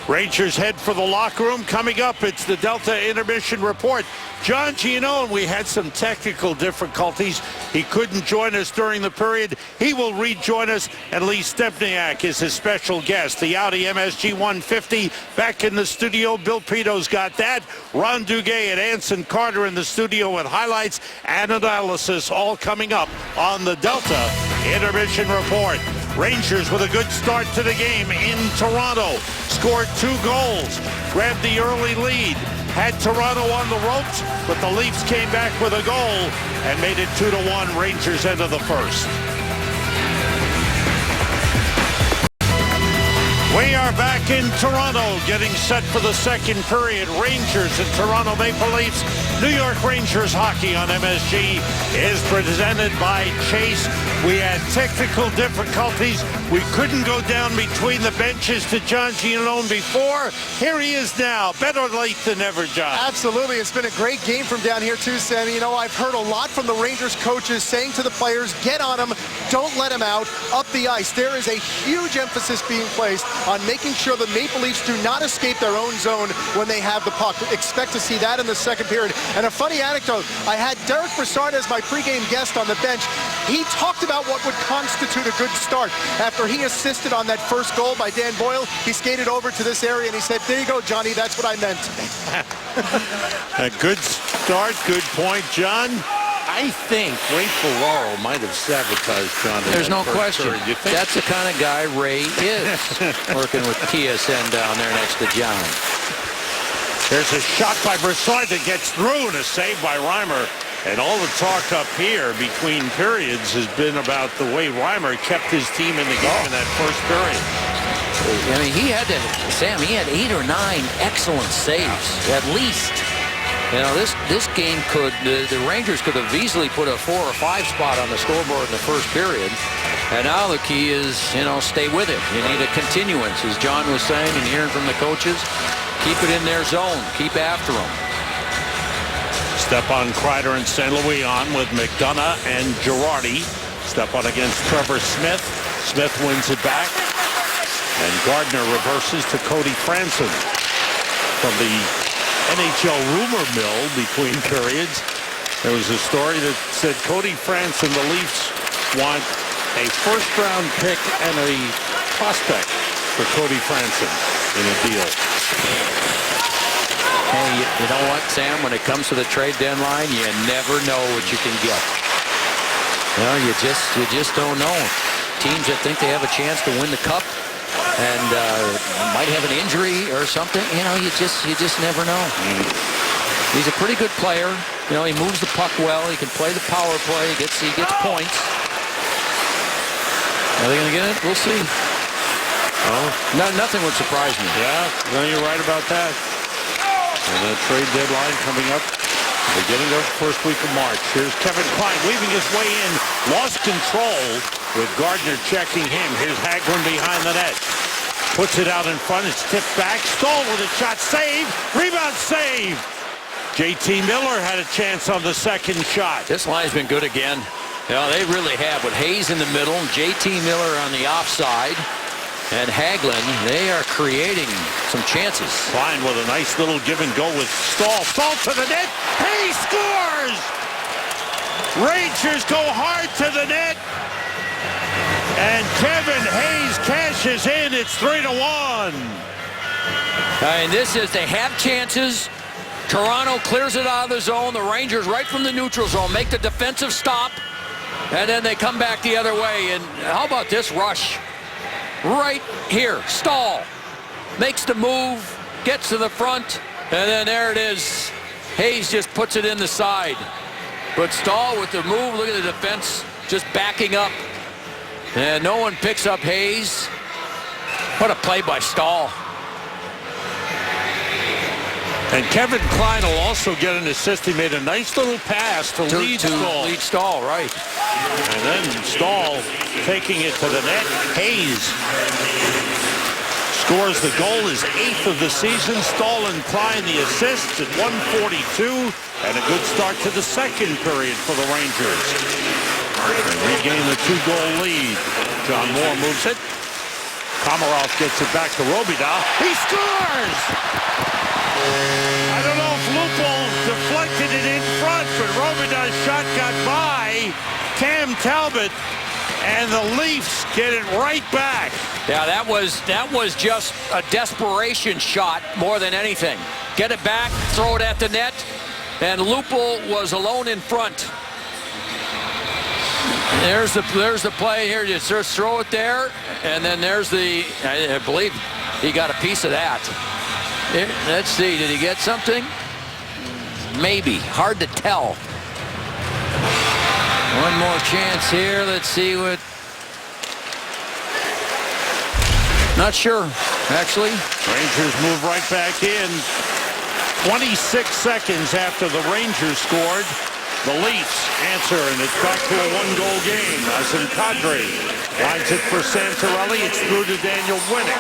Rangers head for the locker room. Coming up, it's the Delta Intermission Report. John Giannone, we had some technical difficulties. He couldn't join us during the period. He will rejoin us, and Lee Stempniak is his special guest. The Audi MSG 150 back in the studio. Bill Peto's got that. Ron Duguay and Anson Carter in the studio with highlights and analysis, all coming up on the Delta Intermission Report. Rangers with a good start to the game in Toronto. Scored 2 goals. Grabbed the early lead. Had Toronto on the ropes, but the Leafs came back with a goal and made it 2-1 Rangers end of the first. We are back in Toronto, getting set for the second period. Rangers and Toronto Maple Leafs. New York Rangers hockey on MSG is presented by Chase. We had technical difficulties. We couldn't go down between the benches to John Giannone before. Here he is now. Better late than never, John. Absolutely. It's been a great game from down here too, Sammy. You know, I've heard a lot from the Rangers coaches saying to the players, get on them, don't let him out up the ice. There is a huge emphasis being placed on making sure the Maple Leafs do not escape their own zone when they have the puck. Expect to see that in the second period. And a funny anecdote, I had Derek Brassard as my pregame guest on the bench. He talked about what would constitute a good start. After he assisted on that first goal by Dan Boyle, he skated over to this area and he said, there you go, Johnny, that's what I meant. A good start, good point, John. I think Ray Ferraro might have sabotaged John. There's no question. That's the kind of guy Ray is, working with TSN down there next to John. There's a shot by Brassard that gets through and a save by Reimer. And all the talk up here between periods has been about the way Reimer kept his team in the game in that first period. I mean, he had 8 or 9 excellent saves, at least. You know, this game could, the Rangers could have easily put a 4 or 5 spot on the scoreboard in the first period. And now the key is, you know, stay with it. You need a continuance, as John was saying and hearing from the coaches. Keep it in their zone. Keep after them. Stepan Kreider and St. Louis on with McDonough and Girardi. Stepan against Trevor Smith. Smith wins it back. And Gardner reverses to Cody Franson. From the NHL rumor mill between periods, there was a story that said Cody Franson, the Leafs want a first-round pick and a prospect for Cody Franson in a deal. Hey, you know what, Sam? When it comes to the trade deadline, you never know what you can get. You know, you just don't know. Teams that think they have a chance to win the cup and might have an injury or something. You know, you just never know. He's a pretty good player. You know, he moves the puck well. He can play the power play. He gets points. Are they going to get it? We'll see. Oh, nothing would surprise me. Yeah, no, you're right about that. And the trade deadline coming up beginning of the first week of March. Here's Kevin Klein weaving his way in. Lost control with Gardner checking him. Here's Hagelin behind the net. Puts it out in front. It's tipped back. Stahl with a shot. Save. Rebound save. JT Miller had a chance on the second shot. This line's been good again. You know, they really have, with Hayes in the middle, JT Miller on the offside, and Hagelin. They are creating some chances. Klein with a nice little give and go with Stahl. Stahl to the net. Hayes scores! Rangers go hard to the net. And Kevin Hayes cashes in. It's 3-1. And this is, they have chances. Toronto clears it out of the zone. The Rangers right from the neutral zone make the defensive stop. And then they come back the other way. And how about this rush? Right here, Stahl makes the move, gets to the front, and then there it is. Hayes just puts it in the side. But Stahl with the move, look at the defense just backing up. And no one picks up Hayes. What a play by Stahl. And Kevin Klein will also get an assist. He made a nice little pass to lead Stahl. Lead Stahl, right. And then Stahl taking it to the net. Hayes scores the goal, his 8th of the season. Stahl and Klein the assists at 1:42. And a good start to the second period for the Rangers. And regain the 2-goal lead. John Moore moves it. Komarov gets it back to Robitaille. He scores! I don't know if Lupul deflected it in front, but Robitaille's shot got by Cam Talbot, and the Leafs get it right back. Yeah, that was just a desperation shot more than anything. Get it back, throw it at the net, and Lupul was alone in front. There's the play here. Just throw it there, and then there's the. I believe he got a piece of that. Here, let's see. Did he get something? Maybe. Hard to tell. One more chance here. Let's see what. Not sure, actually. Rangers move right back in. 26 seconds after the Rangers scored, the Leafs answer, and it's back to a 1-goal game. Nazem Kadri lines it for Santorelli. It's through to Daniel Winnick.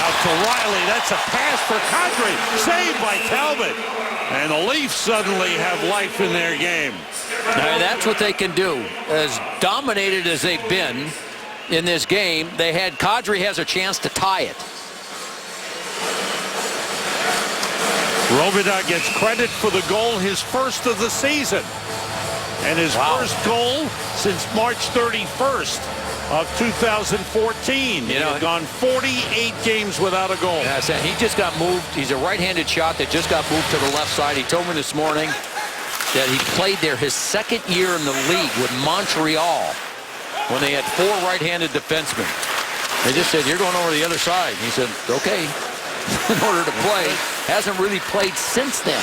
Out to Riley. That's a pass for Kadri. Saved by Talbot. And the Leafs suddenly have life in their game. Now, that's what they can do. As dominated as they've been in this game, Kadri has a chance to tie it. Robida gets credit for the goal, his first of the season. And his first goal since March 31st of 2014. He had gone 48 games without a goal. Yeah, he just got moved. He's a right-handed shot that just got moved to the left side. He told me this morning that he played there his second year in the league with Montreal when they had 4 right-handed defensemen. They just said, you're going over the other side. And he said, okay, in order to play. Hasn't really played since then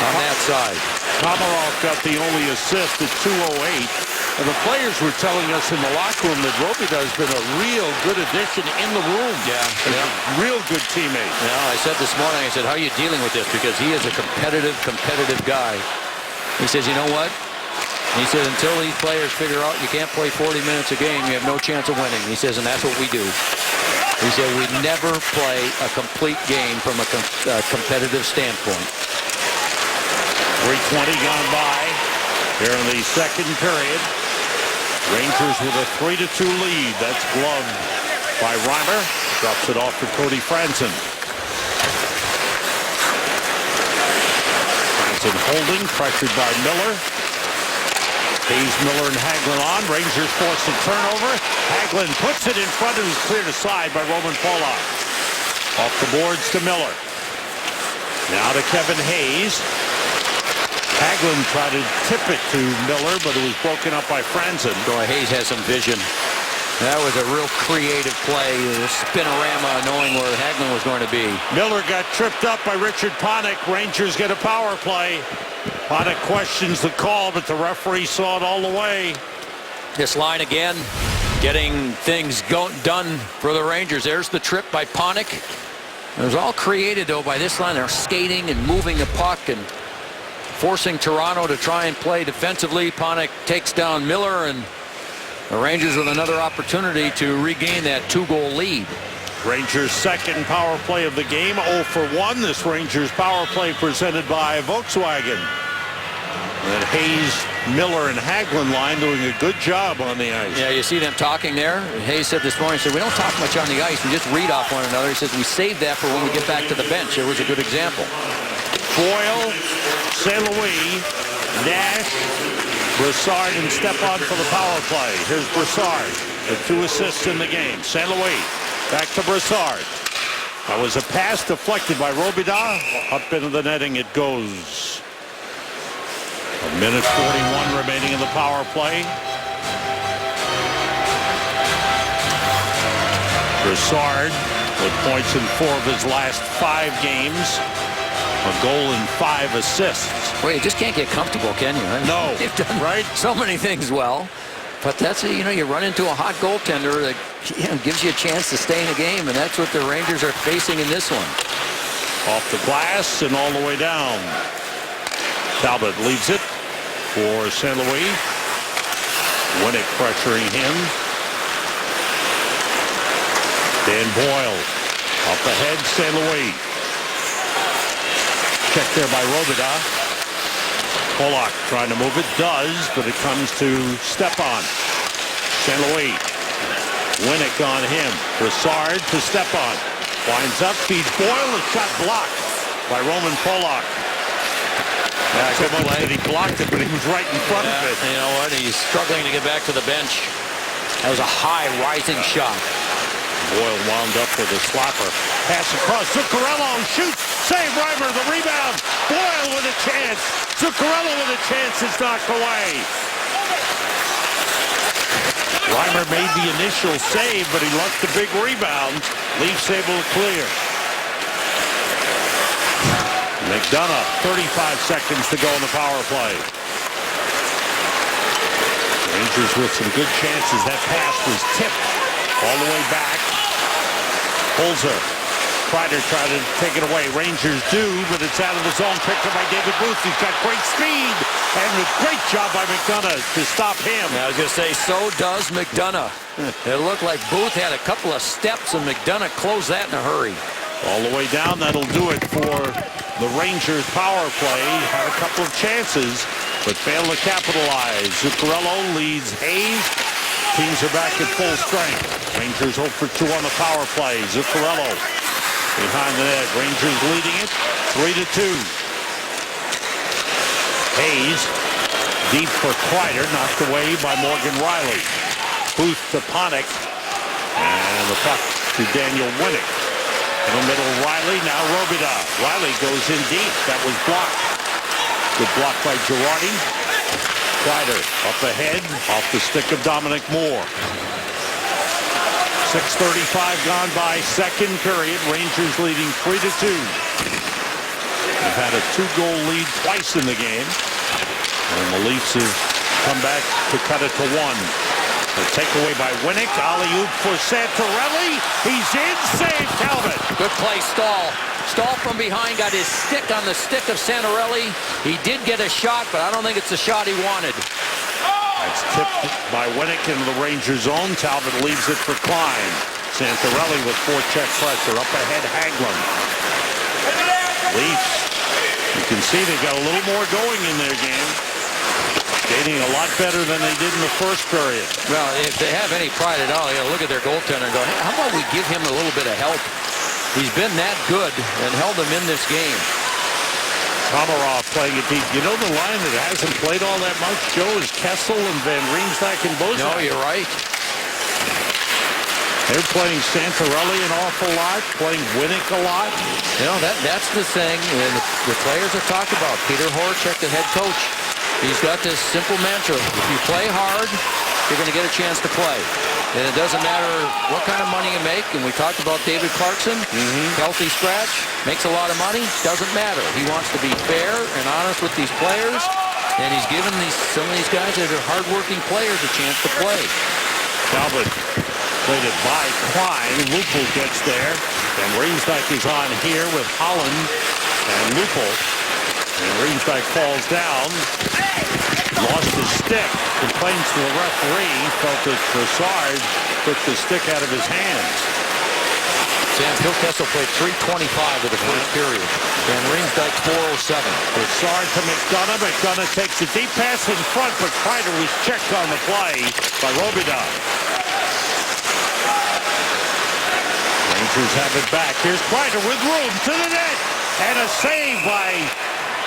on that side. Komarov got the only assist at 2:08. And the players were telling us in the locker room that Robida has been a real good addition in the room. Yeah. A real good teammate. I said this morning, I said, how are you dealing with this? Because he is a competitive guy. He says, you know what? He said, until these players figure out you can't play 40 minutes a game, you have no chance of winning. He says, and that's what we do. He said, we never play a complete game from a competitive standpoint. 3:20 gone by here in the second period. Rangers with a 3-2 lead. That's gloved by Reimer. Drops it off to Cody Franson. Franson holding, pressured by Miller. Hayes, Miller, and Hagelin on. Rangers force a turnover. Hagelin puts it in front and is cleared aside by Roman Polak. Off the boards to Miller. Now to Kevin Hayes. Hagelin tried to tip it to Miller, but it was broken up by Franson. Boy, Hayes has some vision. That was a real creative play. A spinorama knowing where Hagelin was going to be. Miller got tripped up by Richard Panik. Rangers get a power play. Panik questions the call, but the referee saw it all the way. This line again, getting things done for the Rangers. There's the trip by Panik. It was all created, though, by this line. They're skating and moving the puck and forcing Toronto to try and play defensively. Panik takes down Miller, and the Rangers with another opportunity to regain that 2-goal lead. Rangers' second power play of the game, 0 for 1. This Rangers power play presented by Volkswagen. And Hayes, Miller, and Hagelin line doing a good job on the ice. Yeah, you see them talking there. Hayes said this morning, he said, we don't talk much on the ice. We just read off one another. He says, we save that for when we get back to the bench. It was a good example. Boyle, St. Louis, Nash, Brassard, and Stepan for the power play. Here's Brassard with 2 assists in the game. St. Louis back to Brassard. That was a pass deflected by Robida. Up into the netting it goes. 1:41 remaining in the power play. Brassard with points in 4 of his last 5 games. A goal and 5 assists. Well, you just can't get comfortable, can you? No, They've done right? so many things well. But that's, you run into a hot goaltender that gives you a chance to stay in the game, and that's what the Rangers are facing in this one. Off the glass and all the way down. Talbot leaves it for St. Louis. Winnick pressuring him. Dan Boyle off the head, St. Louis. Check there by Robida. Polak trying to move it, does, but it comes to Stepan. St. Louis. Winnick on him. Brassard to Stepan. Winds up, feeds Boyle, a shot blocked by Roman Polak. So much that he blocked it, but he was right in front of it. You know what? He's struggling to get back to the bench. That was a high rising shot. Boyle wound up with a slapper. Pass across. Zuccarello shoots. Save Reimer. The rebound. Boyle with a chance. Zuccarello with a chance. It's knocked away. Reimer made the initial save, but he left the big rebound. Leafs able to clear. McDonough, 35 seconds to go in the power play. Rangers with some good chances. That pass was tipped all the way back. Holzer. Kreider tried to take it away. Rangers do, but it's out of the zone. Picked up by David Booth. He's got great speed. And a great job by McDonough to stop him. I was going to say, so does McDonough. It looked like Booth had a couple of steps, and McDonough closed that in a hurry. All the way down. That'll do it for the Rangers power play. Had a couple of chances, but failed to capitalize. Zuccarello leads Hayes. Teams are back at full strength. Rangers 0 for 2 on the power play. Zuccarello behind the net. Rangers leading it 3-2. Hayes deep for Kreider, knocked away by Morgan Riley. Booth to Panik, and the puck to Daniel Winnick. In the middle, Riley, now Robida. Riley goes in deep. That was blocked. Good block by Girardi. Kreider up ahead, off the stick of Dominic Moore. 6:35 gone by, second period. Rangers leading 3-2. They've had a 2-goal lead twice in the game. And the Leafs have come back to cut it to 1. The takeaway by Winnick. Alley-oop for Santorelli. He's in. Save Talbot. Good play, Stahl. Stahl from behind got his stick on the stick of Santorelli. He did get a shot, but I don't think it's the shot he wanted. That's tipped by Winnick into the Rangers zone. Talbot leaves it for Klein. Santorelli with forecheck pressure. Up ahead, Hagelin. Leafs. You can see they got a little more going in their game. Skating a lot better than they did in the first period. Well, if they have any pride at all, you gotta look at their goaltender and go, hey, how about we give him a little bit of help? He's been that good and held them in this game. Komarov playing it deep. You know the line that hasn't played all that much, Joe, is Kessel and Van Riemsdyk and Bozak. No, you're right. They're playing Santorelli an awful lot, playing Winnick a lot. You know, that's the thing the players have talked about. Peter Horachek, the head coach, he's got this simple mantra. If you play hard, you're going to get a chance to play. And it doesn't matter what kind of money you make. And we talked about David Clarkson, healthy scratch, makes a lot of money, doesn't matter. He wants to be fair and honest with these players. And he's given some of these guys that are hardworking players a chance to play. Talbot played it by Klein. Lupul gets there. And Riemsdyk is on here with Holland and Lupul. And Riemsdyk falls down. Lost his stick. Complains to the referee. Felt that Brassard took the stick out of his hands. Sam, Phil Kessel played 3:25 of the first period. And Riemsdyk 4:07. Brassard to McDonough. McDonough takes a deep pass in front, but Kreider was checked on the play by Robida. Rangers have it back. Here's Kreider with room to the net. And a save by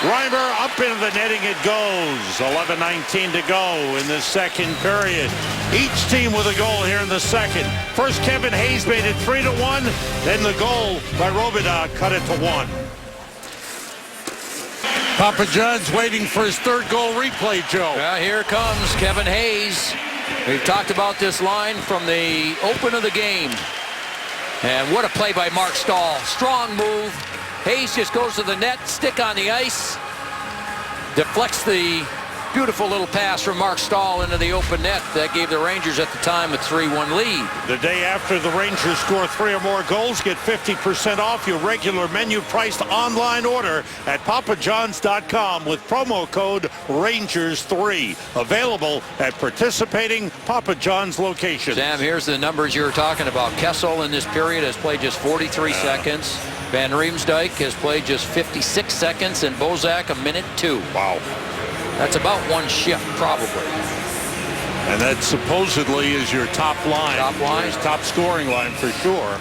Reimer. Up into the netting it goes. 11:19 to go in the second period. Each team with a goal here in the second. First, Kevin Hayes made it 3-1. Then the goal by Robida cut it to 1. Papa John's waiting for his third goal replay, Joe. Well, here comes Kevin Hayes. We've talked about this line from the open of the game. And what a play by Mark Stahl. Strong move. Hayes just goes to the net, stick on the ice. Deflects the beautiful little pass from Mark Stahl into the open net. That gave the Rangers at the time a 3-1 lead. The day after the Rangers score 3 or more goals, get 50% off your regular menu priced online order at papajohns.com with promo code Rangers3. Available at participating Papa John's locations. Sam, here's the numbers you were talking about. Kessel in this period has played just 43 seconds. Van Riemsdyk has played just 56 seconds, and Bozak a minute 2. Wow. That's about one shift, probably. And that supposedly is your top line. Top line. His top scoring line for sure.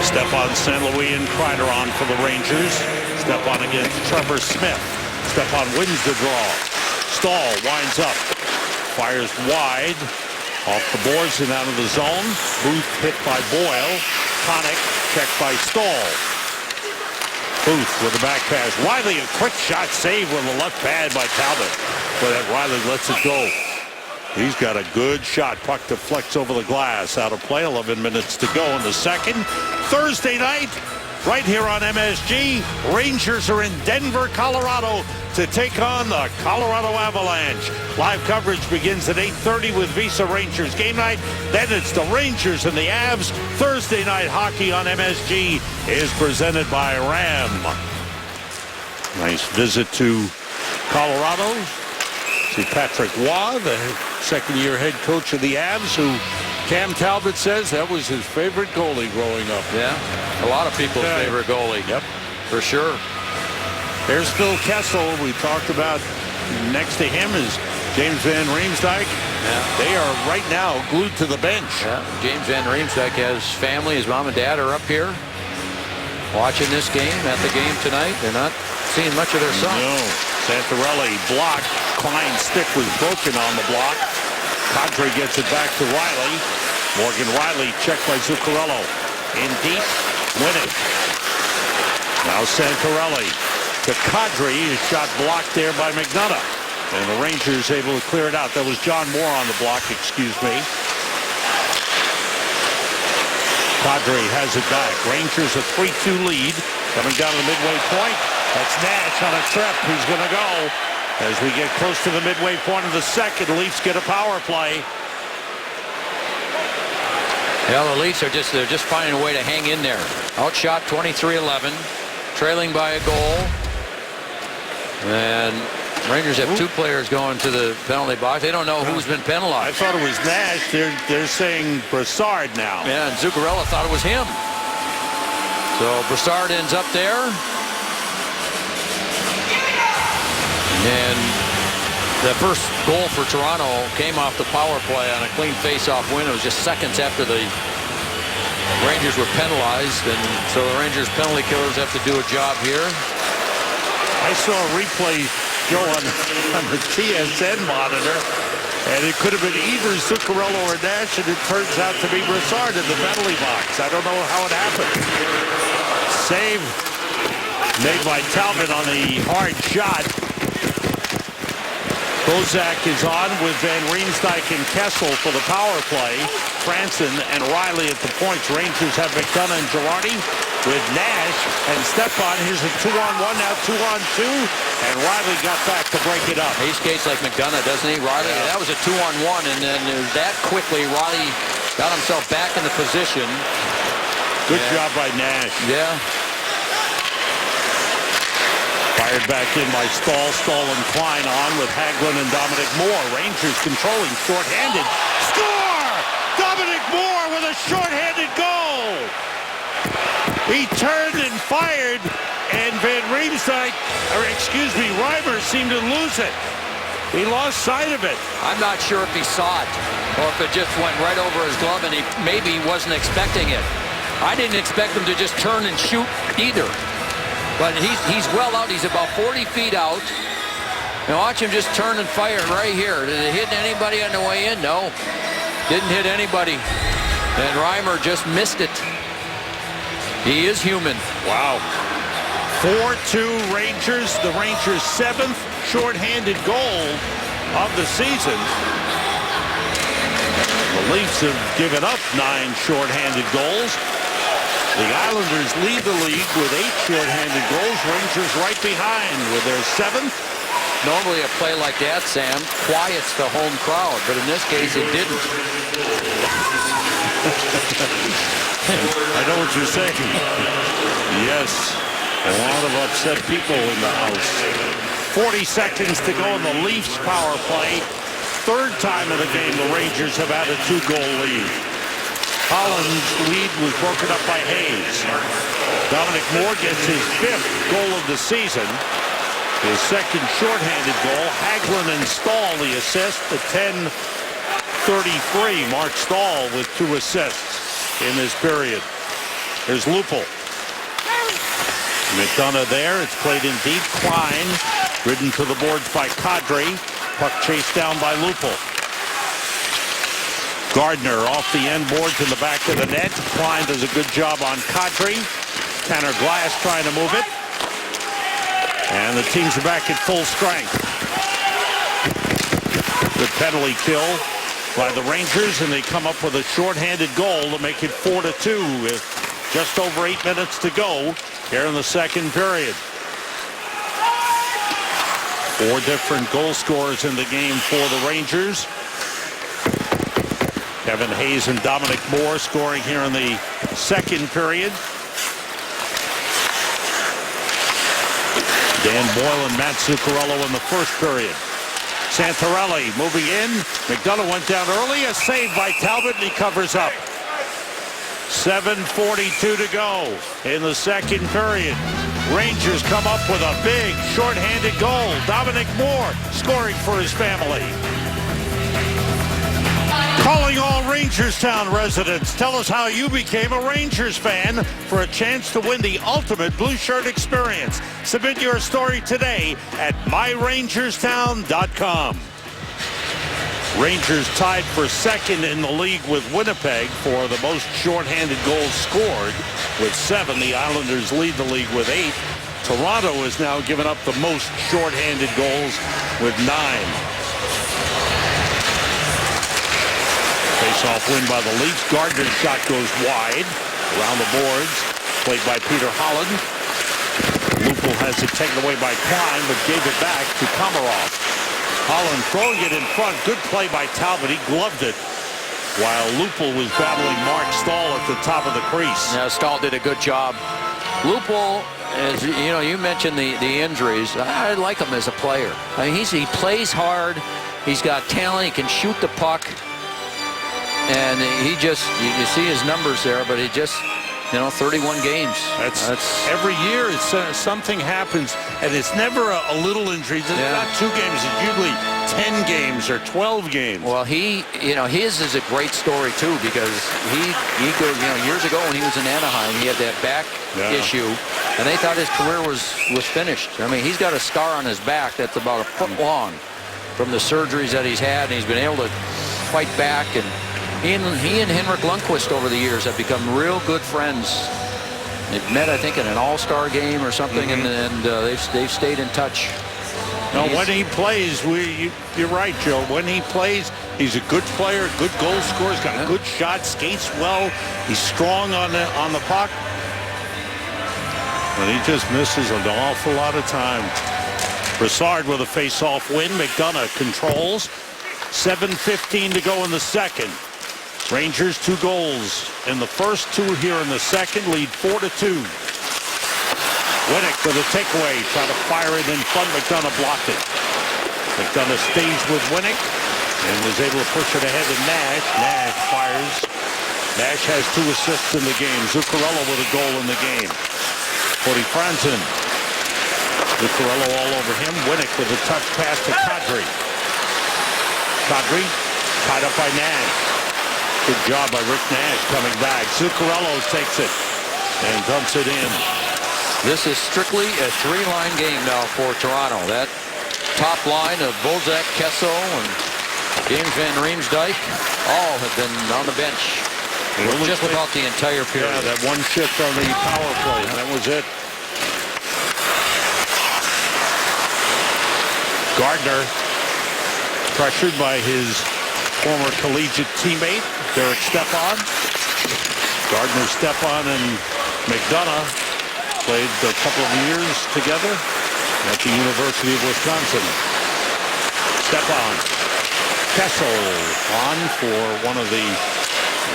Stepan St. Louis and Kreider on for the Rangers. Stepan against Trevor Smith. Stepan wins the draw. Stahl winds up. Fires wide. Off the boards and out of the zone. Booth hit by Boyle. Panik checked by Stahl. Booth with a back pass. Riley, a quick shot save with a left pad by Talbot. But Riley lets it go. He's got a good shot. Puck deflects over the glass. Out of play. 11 minutes to go in the second. Thursday night, right here on MSG. Rangers are in Denver, Colorado to take on the Colorado Avalanche. Live coverage begins at 8:30 with Visa Rangers game night. Then it's the Rangers and the Avs. Thursday night hockey on MSG is presented by Ram. Nice visit to Colorado. See Patrick Waugh, the second-year head coach of the Avs, who Cam Talbot says that was his favorite goalie growing up. Yeah, a lot of people's favorite goalie. Yep. For sure. There's Phil Kessel. We talked about next to him is James Van Riemsdyk. Yeah. They are right now glued to the bench. Yeah. James Van Riemsdyk has family. His mom and dad are up here watching this game, at the game tonight. They're not seeing much of their son. No. Santorelli blocked. Klein's stick was broken on the block. Kadri gets it back to Riley. Morgan Riley checked by Zuccarello. In deep, winning. Now Santorelli to Kadri. His shot blocked there by McDonough. And the Rangers able to clear it out. That was John Moore on the block, excuse me. Kadri has it back. Rangers a 3-2 lead. Coming down to the midway point. That's Nash on a trip. He's going to go. As we get close to the midway point of the second, Leafs get a power play. Yeah, the Leafs are just finding a way to hang in there. Outshot 23-11, trailing by a goal. And Rangers have two players going to the penalty box. They don't know who's been I penalized. thought it was Nash. They're saying Brassard now. Yeah, and Zuccarello thought it was him. So Brassard ends up there. And the first goal for Toronto came off the power play on a clean face-off win. It was just seconds after the Rangers were penalized, and so the Rangers penalty killers have to do a job here. I saw a replay, Joe, on the TSN monitor, and it could have been either Zuccarello or Nash, and it turns out to be Brassard in the penalty box. I don't know how it happened. Save made by Talbot on the hard shot. Bozak is on with Van Riemsdyk and Kessel for the power play. Franson and Riley at the points. Rangers have McDonough and Girardi with Nash and Stepan. Here's a 2-on-1, now 2-on-2. And Riley got back to break it up. He skates like McDonough, doesn't he, Riley? Yeah. That was a 2-on-1, and then that quickly, Riley got himself back in the position. Good job by Nash. Yeah. Fired back in by Stahl. Stahl and Klein on with Hagelin and Dominic Moore. Rangers controlling, shorthanded. Score! Dominic Moore with a shorthanded goal. He turned and fired, and Van Riemsdyk, Reimer seemed to lose it. He lost sight of it. I'm not sure if he saw it or if it just went right over his glove and he maybe wasn't expecting it. I didn't expect him to just turn and shoot either. But he's well out. He's about 40 feet out. And watch him just turn and fire right here. Did it hit anybody on the way in? No. Didn't hit anybody. And Reimer just missed it. He is human. Wow. 4-2 Rangers. The Rangers' 7th shorthanded goal of the season. The Leafs have given up 9 shorthanded goals. The Islanders lead the league with 8 shorthanded goals. Rangers right behind with their 7th. Normally a play like that, Sam, quiets the home crowd, but in this case it didn't. I know what you're saying. Yes, a lot of upset people in the house. 40 seconds to go in the Leafs power play. Third time in the game the Rangers have had a 2-goal lead. Holland's lead was broken up by Hayes. Dominic Moore gets his 5th goal of the season. His 2nd shorthanded goal. Hagelin and Stahl the assist. The 10:33. Mark Stahl with 2 assists in this period. There's Lupul. McDonough there. It's played in deep. Klein ridden to the boards by Kadri. Puck chased down by Lupul. Gardner off the end boards in the back of the net. Klein does a good job on Kadri. Tanner Glass trying to move it. And the teams are back at full strength. Good penalty kill by the Rangers, and they come up with a shorthanded goal to make it 4-2 with just over 8 minutes to go here in the second period. 4 different goal scorers in the game for the Rangers. Kevin Hayes and Dominic Moore scoring here in the second period. Dan Boyle and Matt Zuccarello in the first period. Santorelli moving in. McDonough went down early. A save by Talbot, and he covers up. 7:42 to go in the second period. Rangers come up with a big shorthanded goal. Dominic Moore scoring for his family. Calling all Rangerstown residents, tell us how you became a Rangers fan for a chance to win the ultimate blue shirt experience. Submit your story today at myrangerstown.com. Rangers tied for second in the league with Winnipeg for the most shorthanded goals scored with 7. The Islanders lead the league with 8. Toronto has now given up the most shorthanded goals with 9. Face-off win by the Leafs. Gardner's shot goes wide around the boards. Played by Peter Holland. Lupul has it taken away by Klein, but gave it back to Komarov. Holland throwing it in front. Good play by Talbot. He gloved it while Lupul was battling Mark Stahl at the top of the crease. Yeah, Stahl did a good job. Lupul, as you know, you mentioned the injuries. I like him as a player. I mean, he plays hard. He's got talent. He can shoot the puck. And he just, you see his numbers there, but he just, 31 games. That's every year it's something happens, and it's never a little injury. It's not 2 games. It's usually 10 games or 12 games. Well, his is a great story too, because he goes, years ago when he was in Anaheim, he had that back issue, and they thought his career was finished. I mean, he's got a scar on his back that's about a foot long from the surgeries that he's had, and he's been able to fight back. And he and Henrik Lundqvist over the years have become real good friends. They've met, I think, in an all-star game or something, and they've stayed in touch. No, when he plays, you're right, Joe. When he plays, he's a good player, good goal scorer, he's got a good shot, skates well, he's strong on the puck. And he just misses an awful lot of time. Brassard with a face-off win. McDonough controls. 7:15 to go in the second. Rangers 2 goals in the first, 2 here in the second, lead 4-2. Winnick with a takeaway, trying to fire it in front. McDonough blocked it. McDonough stays with Winnick and was able to push it ahead to Nash. Nash fires. Nash has 2 assists in the game. Zuccarello with a goal in the game. Cody Franzen. Zuccarello all over him. Winnick with a touch pass to Kadri. Kadri tied up by Nash. Good job by Rick Nash coming back. Zuccarello takes it and dumps it in. This is strictly a 3-line game now for Toronto. That top line of Bozak, Kessel, and James Van Riemsdyk all have been on the bench for just about the entire period. Yeah, that one shift on the power play. That was it. Gardner pressured by his former collegiate teammate, Derek Stepan. Gardner, Stepan, and McDonough played a couple of years together at the University of Wisconsin. Stepan. Kessel on for one of the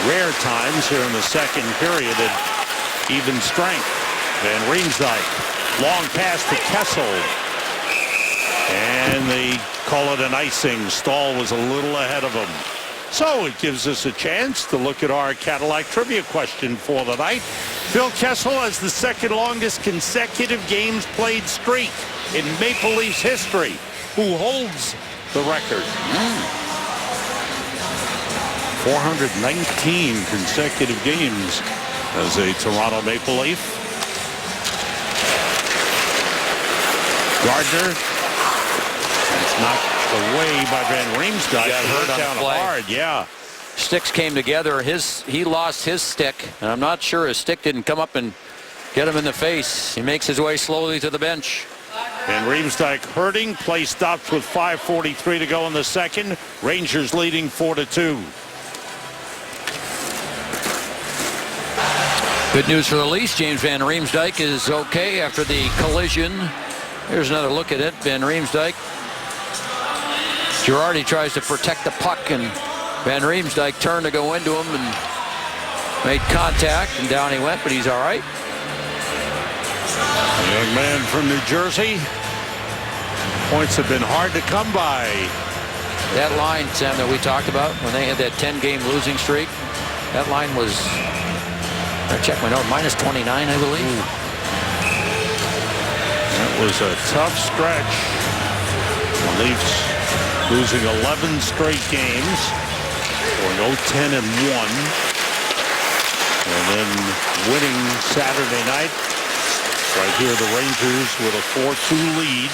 rare times here in the second period at even strength. Van Riemsdyk. Long pass to Kessel. And they call it an icing. Stahl was a little ahead of him. So it gives us a chance to look at our Cadillac trivia question for the night. Phil Kessel has the second longest consecutive games played streak in Maple Leafs history. Who holds the record? 419 consecutive games as a Toronto Maple Leaf. Gardner. It's knocked away by Van Riemsdyk. Got hurt on down the play. Hard, yeah. Sticks came together. He lost his stick, and I'm not sure his stick didn't come up and get him in the face. He makes his way slowly to the bench. Van Riemsdyk hurting. Play stopped with 5:43 to go in the second. Rangers leading 4-2. Good news for the Leafs. James Van Riemsdyk is okay after the collision. Here's another look at it. Van Riemsdyk. Girardi tries to protect the puck, and Van Riemsdyk turned to go into him and made contact, and down he went, but he's all right. A young man from New Jersey. Points have been hard to come by That line, Sam, that we talked about when they had that 10-game losing streak, that line was, I checked my note, minus 29, I believe. That was a tough stretch. The Leafs losing 11 straight games, going 0-10-1, and then winning Saturday night. Right here, the Rangers with a 4-2 lead.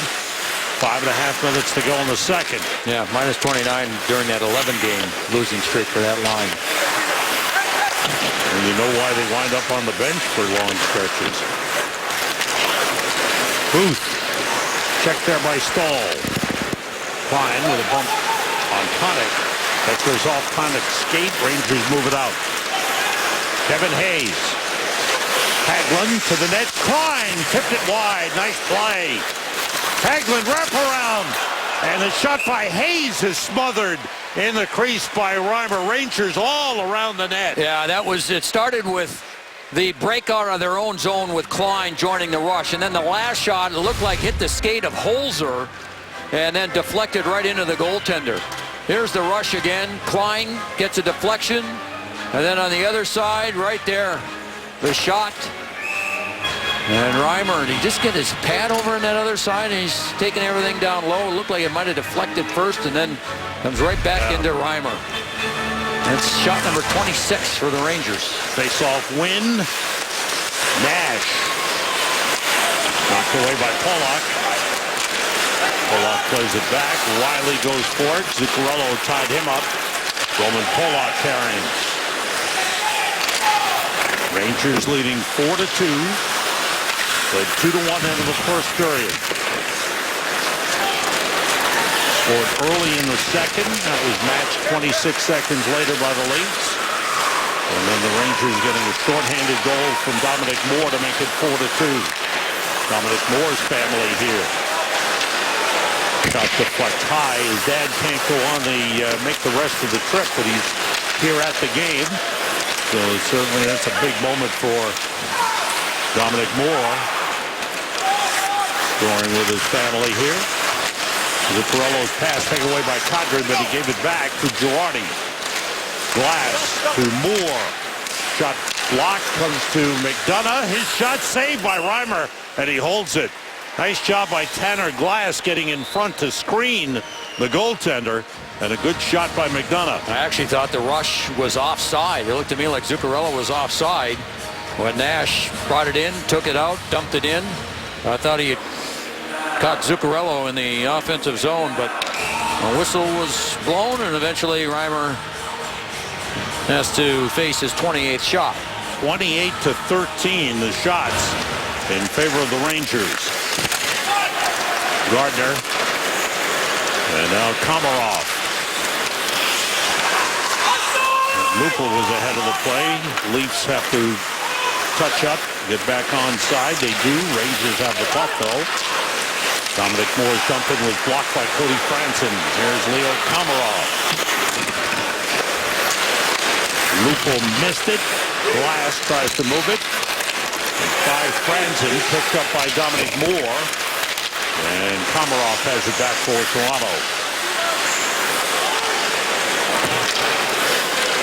5.5 minutes to go in the second. Yeah, minus 29 during that 11-game losing streak for that line. And you know why they wind up on the bench for long stretches. Booth. Checked there by Stahl. Klein with a bump on Connick. That goes off Connick's skate. Rangers move it out. Kevin Hayes. Hagelin to the net. Klein tipped it wide. Nice play. Hagelin wraparound, and the shot by Hayes is smothered in the crease by Reimer. Rangers all around the net. Yeah, it started with the breakout of their own zone with Klein joining the rush, and then the last shot, it looked like hit the skate of Holzer and then deflected right into the goaltender. Here's the rush again. Klein gets a deflection, and then on the other side, right there, the shot. And Reimer, he just get his pad over on that other side, and he's taking everything down low. It looked like it might have deflected first, and then comes right back into Reimer. That's shot number 26 for the Rangers. Face-off win. Nash. Knocked away by Pollock. Pollock plays it back. Riley goes for it. Zuccarello tied him up. Roman Pollock carrying. Rangers leading 4-2. Led 2-1 into the first period. Scored early in the second. That was matched 26 seconds later by the Leafs. And then the Rangers getting a shorthanded goal from Dominic Moore to make it 4-2. Dominic Moore's family here. Shot deflect high. His dad can't go on make the rest of the trip, but he's here at the game. So certainly that's a big moment for Dominic Moore. Scoring with his family here. Zuccarello's pass taken away by Kadri, but he gave it back to Girardi. Glass to Moore. Shot blocked, comes to McDonough. His shot saved by Reimer, and he holds it. Nice job by Tanner Glass getting in front to screen the goaltender, and a good shot by McDonough. I actually thought the rush was offside. It looked to me like Zuccarello was offside. When Nash brought it in, took it out, dumped it in. I thought he had caught Zuccarello in the offensive zone, but a whistle was blown, and eventually Reimer has to face his 28th shot. 28-13, the shots in favor of the Rangers. Gardner. And now Komarov. Lupul was ahead of the play. Leafs have to touch up, get back onside. They do. Rangers have the puck, though. Dominic Moore's dumping was blocked by Cody Franson. Here's Leo Komarov. Lupul missed it. Glass tries to move it. And by Franson, picked up by Dominic Moore. And Komarov has it back for Toronto.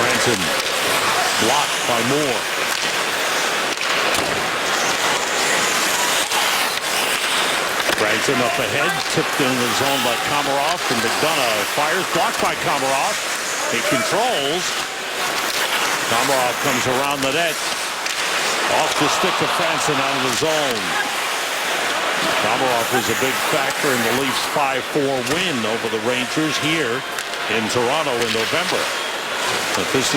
Franson blocked by Moore. Franson up ahead, tipped in the zone by Komarov, and McDonough fires, blocked by Komarov. He controls. Komarov comes around the net. Off the stick of Franson out of the zone. Komarov was a big factor in the Leafs' 5-4 win over the Rangers here in Toronto in November. But this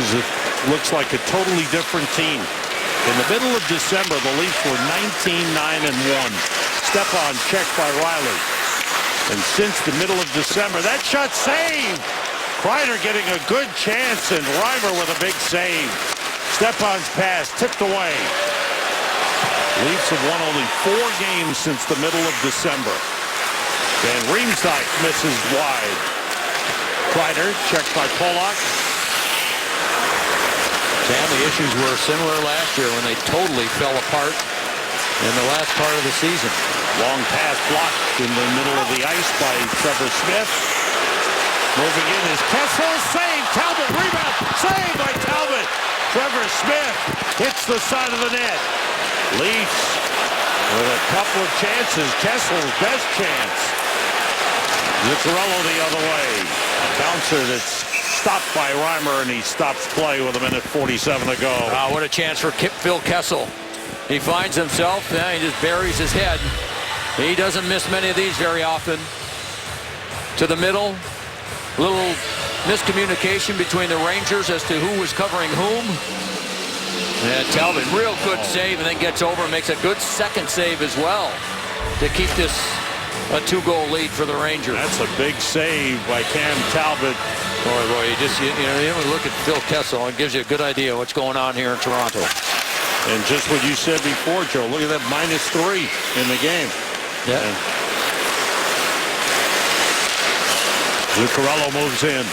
looks like a totally different team. In the middle of December, the Leafs were 19-9-1. Stepan checked by Riley. And since the middle of December, that shot saved. Kreider getting a good chance, and Reimer with a big save. Stepan's pass tipped away. Leafs have won only 4 games since the middle of December. Van Riemsdyk misses wide. Kreider checked by Pollock. Sam, the issues were similar last year when they totally fell apart in the last part of the season. Long pass blocked in the middle of the ice by Trevor Smith. Moving in is Kessel. Save. Talbot. Rebound. Save by Talbot. Trevor Smith hits the side of the net. Leafs with a couple of chances. Kessel's best chance. Zuccarello the other way. A bouncer that's stopped by Reimer, and he stops play with 1:47 to go. What a chance for Phil Kessel. He finds himself, he just buries his head. He doesn't miss many of these very often. To the middle, little miscommunication between the Rangers as to who was covering whom. And Talbot, real good save, and then gets over and makes a good second save as well to keep this a 2-goal lead for the Rangers. That's a big save by Cam Talbot. Boy, you look at Phil Kessel, it gives you a good idea what's going on here in Toronto. And just what you said before, Joe, look at that -3 in the game. Yeah. And Zuccarello moves in.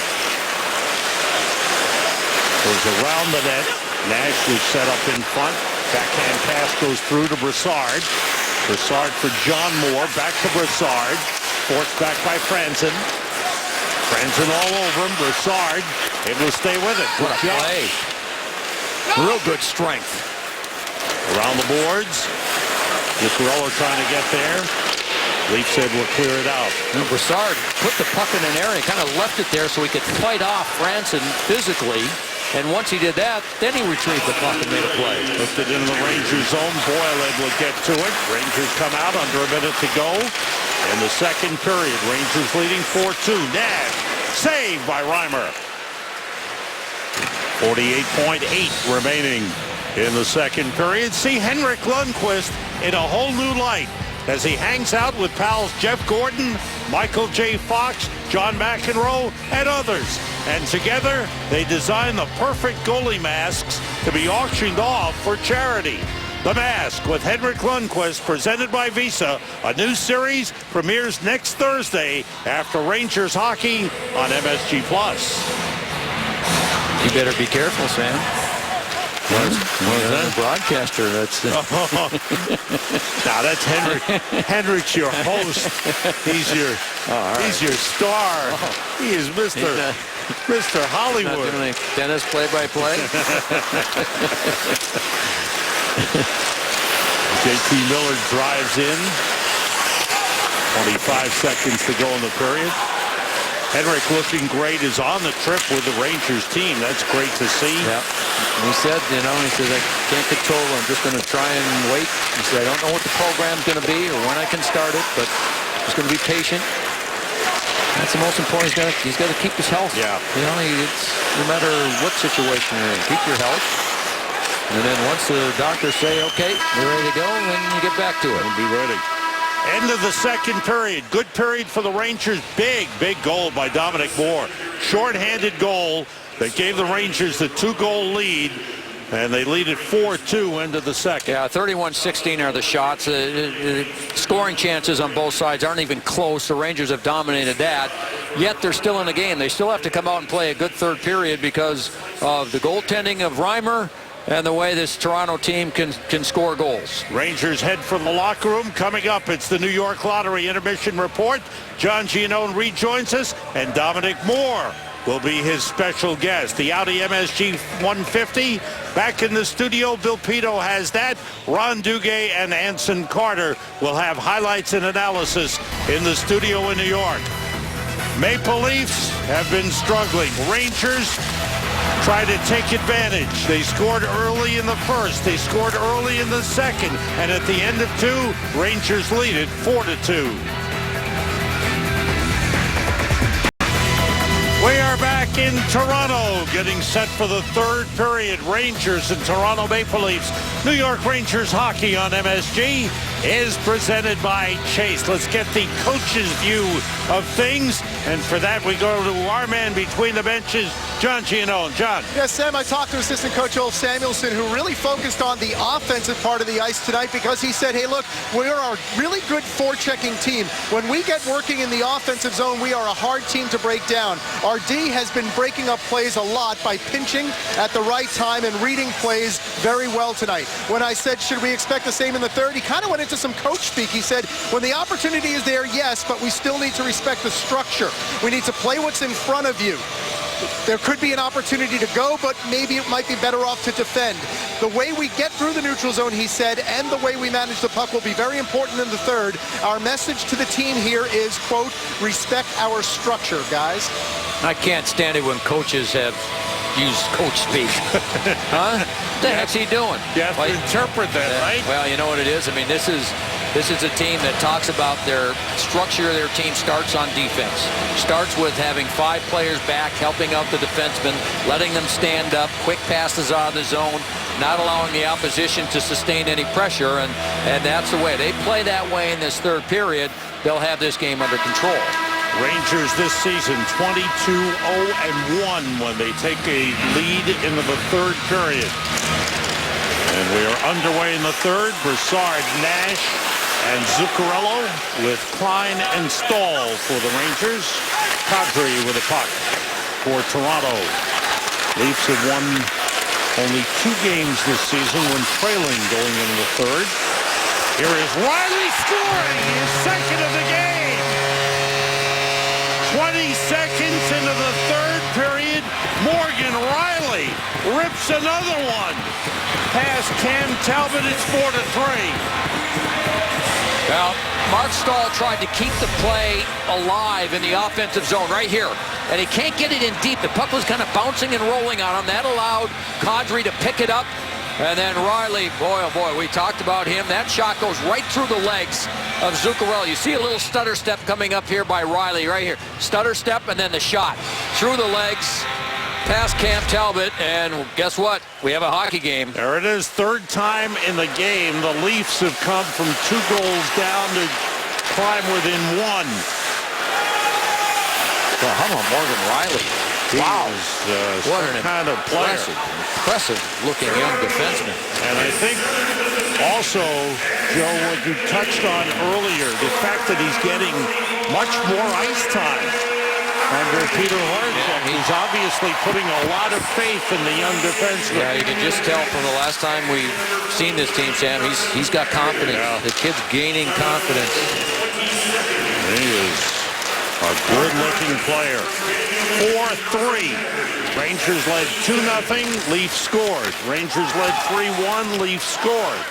Goes around the net. Nash was set up in front. Backhand pass goes through to Brassard. Brassard for John Moore. Back to Brassard. Forced back by Franzen. Franzen all over him. Brassard able to stay with it. What a play. Real good strength. Around the boards. Zuccarello trying to get there. Leafs said we'll clear it out. And Brassard put the puck in an area, kind of left it there so he could fight off Franzen physically. And once he did that, then he retrieved the puck and made a play. Lifted into the Rangers zone. Boyle able to get to it. Rangers come out under a minute to go. In the second period, Rangers leading 4-2. Nash, saved by Reimer. 48.8 remaining in the second period. See Henrik Lundqvist in a whole new light as he hangs out with pals Jeff Gordon, Michael J. Fox, John McEnroe, and others. And together, they designed the perfect goalie masks to be auctioned off for charity. The Mask with Henrik Lundqvist, presented by Visa. A new series premieres next Thursday after Rangers hockey on MSG+. You better be careful, Sam. That? Broadcaster, that's... Now that's Henrik. Henrik's your host. He's your star. He is Mr. Hollywood. Not doing any tennis play-by-play. JT Miller drives in. 25 seconds to go in the period. Henrik looking great, is on the trip with the Rangers team. That's great to see. Yeah. He said, he said, I can't control it. I'm just going to try and wait. He said, I don't know what the program's going to be or when I can start it, but just going to be patient. That's the most important. He's got to keep his health. Yeah. It's no matter what situation you're in, keep your health. And then once the doctors say, okay, we're ready to go, then you get back to it. Be ready. End of the second period. Good period for the Rangers. Big goal by Dominic Moore. Short-handed goal that gave the Rangers the 2-goal lead, and they lead at 4-2 into the second. Yeah, 31-16 are the shots. Scoring chances on both sides aren't even close. The Rangers have dominated that. Yet they're still in the game. They still have to come out and play a good third period because of the goaltending of Reimer and the way this Toronto team can score goals. Rangers head for the locker room. Coming up, it's the New York Lottery Intermission Report. John Giannone rejoins us, and Dominic Moore will be his special guest. The Audi MSG 150 back in the studio. Bill Pito has that. Ron Duguay and Anson Carter will have highlights and analysis in the studio in New York. Maple Leafs have been struggling. Rangers try to take advantage. They scored early in the first. They scored early in the second. And at the end of 2, Rangers lead it 4-2. We are back in Toronto, getting set for the third period. Rangers and Toronto Maple Leafs. New York Rangers hockey on MSG is presented by Chase. Let's get the coach's view of things. And for that, we go to our man between the benches, John Giannone. John. Yes, Sam, I talked to assistant coach Joel Samuelson, who really focused on the offensive part of the ice tonight because he said, hey, look, we're a really good forechecking team. When we get working in the offensive zone, we are a hard team to break down. Our D has been breaking up plays a lot by pinching at the right time and reading plays very well tonight. When I said, should we expect the same in the third, he kind of went into into some coach speak. He said, when the opportunity is there, yes, but we still need to respect the structure. We need to play what's in front of you. There could be an opportunity to go, but maybe it might be better off to defend. The way we get through the neutral zone, he said, and the way we manage the puck will be very important in the third. Our message to the team here is, quote, respect our structure, guys. I can't stand it when coaches have used coach speak. Huh? What the heck's he doing? You have to interpret that, right? Well, you know what it is? I mean, this is a team that talks about their structure. Their team starts on defense. Starts with having 5 players back, helping out the defensemen, letting them stand up, quick passes out of the zone, not allowing the opposition to sustain any pressure, and that's the way. They play that way in this third period. They'll have this game under control. Rangers this season 22-0-1 when they take a lead into the third period. And we are underway in the third. Brassard, Nash, and Zuccarello with Klein and Stahl for the Rangers. Kadri with a puck for Toronto. Leafs have won only 2 games this season when trailing going into the third. Here is Riley scoring his second of the game. 20 seconds into the third period, Morgan Riley rips another one. Past Cam Talbot, it's 4-3. Well, Mark Stahl tried to keep the play alive in the offensive zone right here, and he can't get it in deep. The puck was kind of bouncing and rolling on him. That allowed Kadri to pick it up, and then Riley, boy, oh boy, we talked about him. That shot goes right through the legs of Zuccarello. You see a little stutter step coming up here by Riley right here. Stutter step and then the shot through the legs past Cam Talbot, and guess what? We have a hockey game. There it is, third time in the game. The Leafs have come from 2 goals down to climb within 1. Well, how about Morgan Riley? Wow, what an kind of player. Impressive looking young defenseman. And I think also, Joe, what you touched on earlier, the fact that he's getting much more ice time under Peter Hornqvist. He's obviously putting a lot of faith in the young defenseman. Yeah, you can just tell from the last time we've seen this team, Sam, he's got confidence. Yeah. The kid's gaining confidence. He is a good-looking player. 4-3. Rangers led 2-0. Leafs scored. Rangers led 3-1. Leafs scored.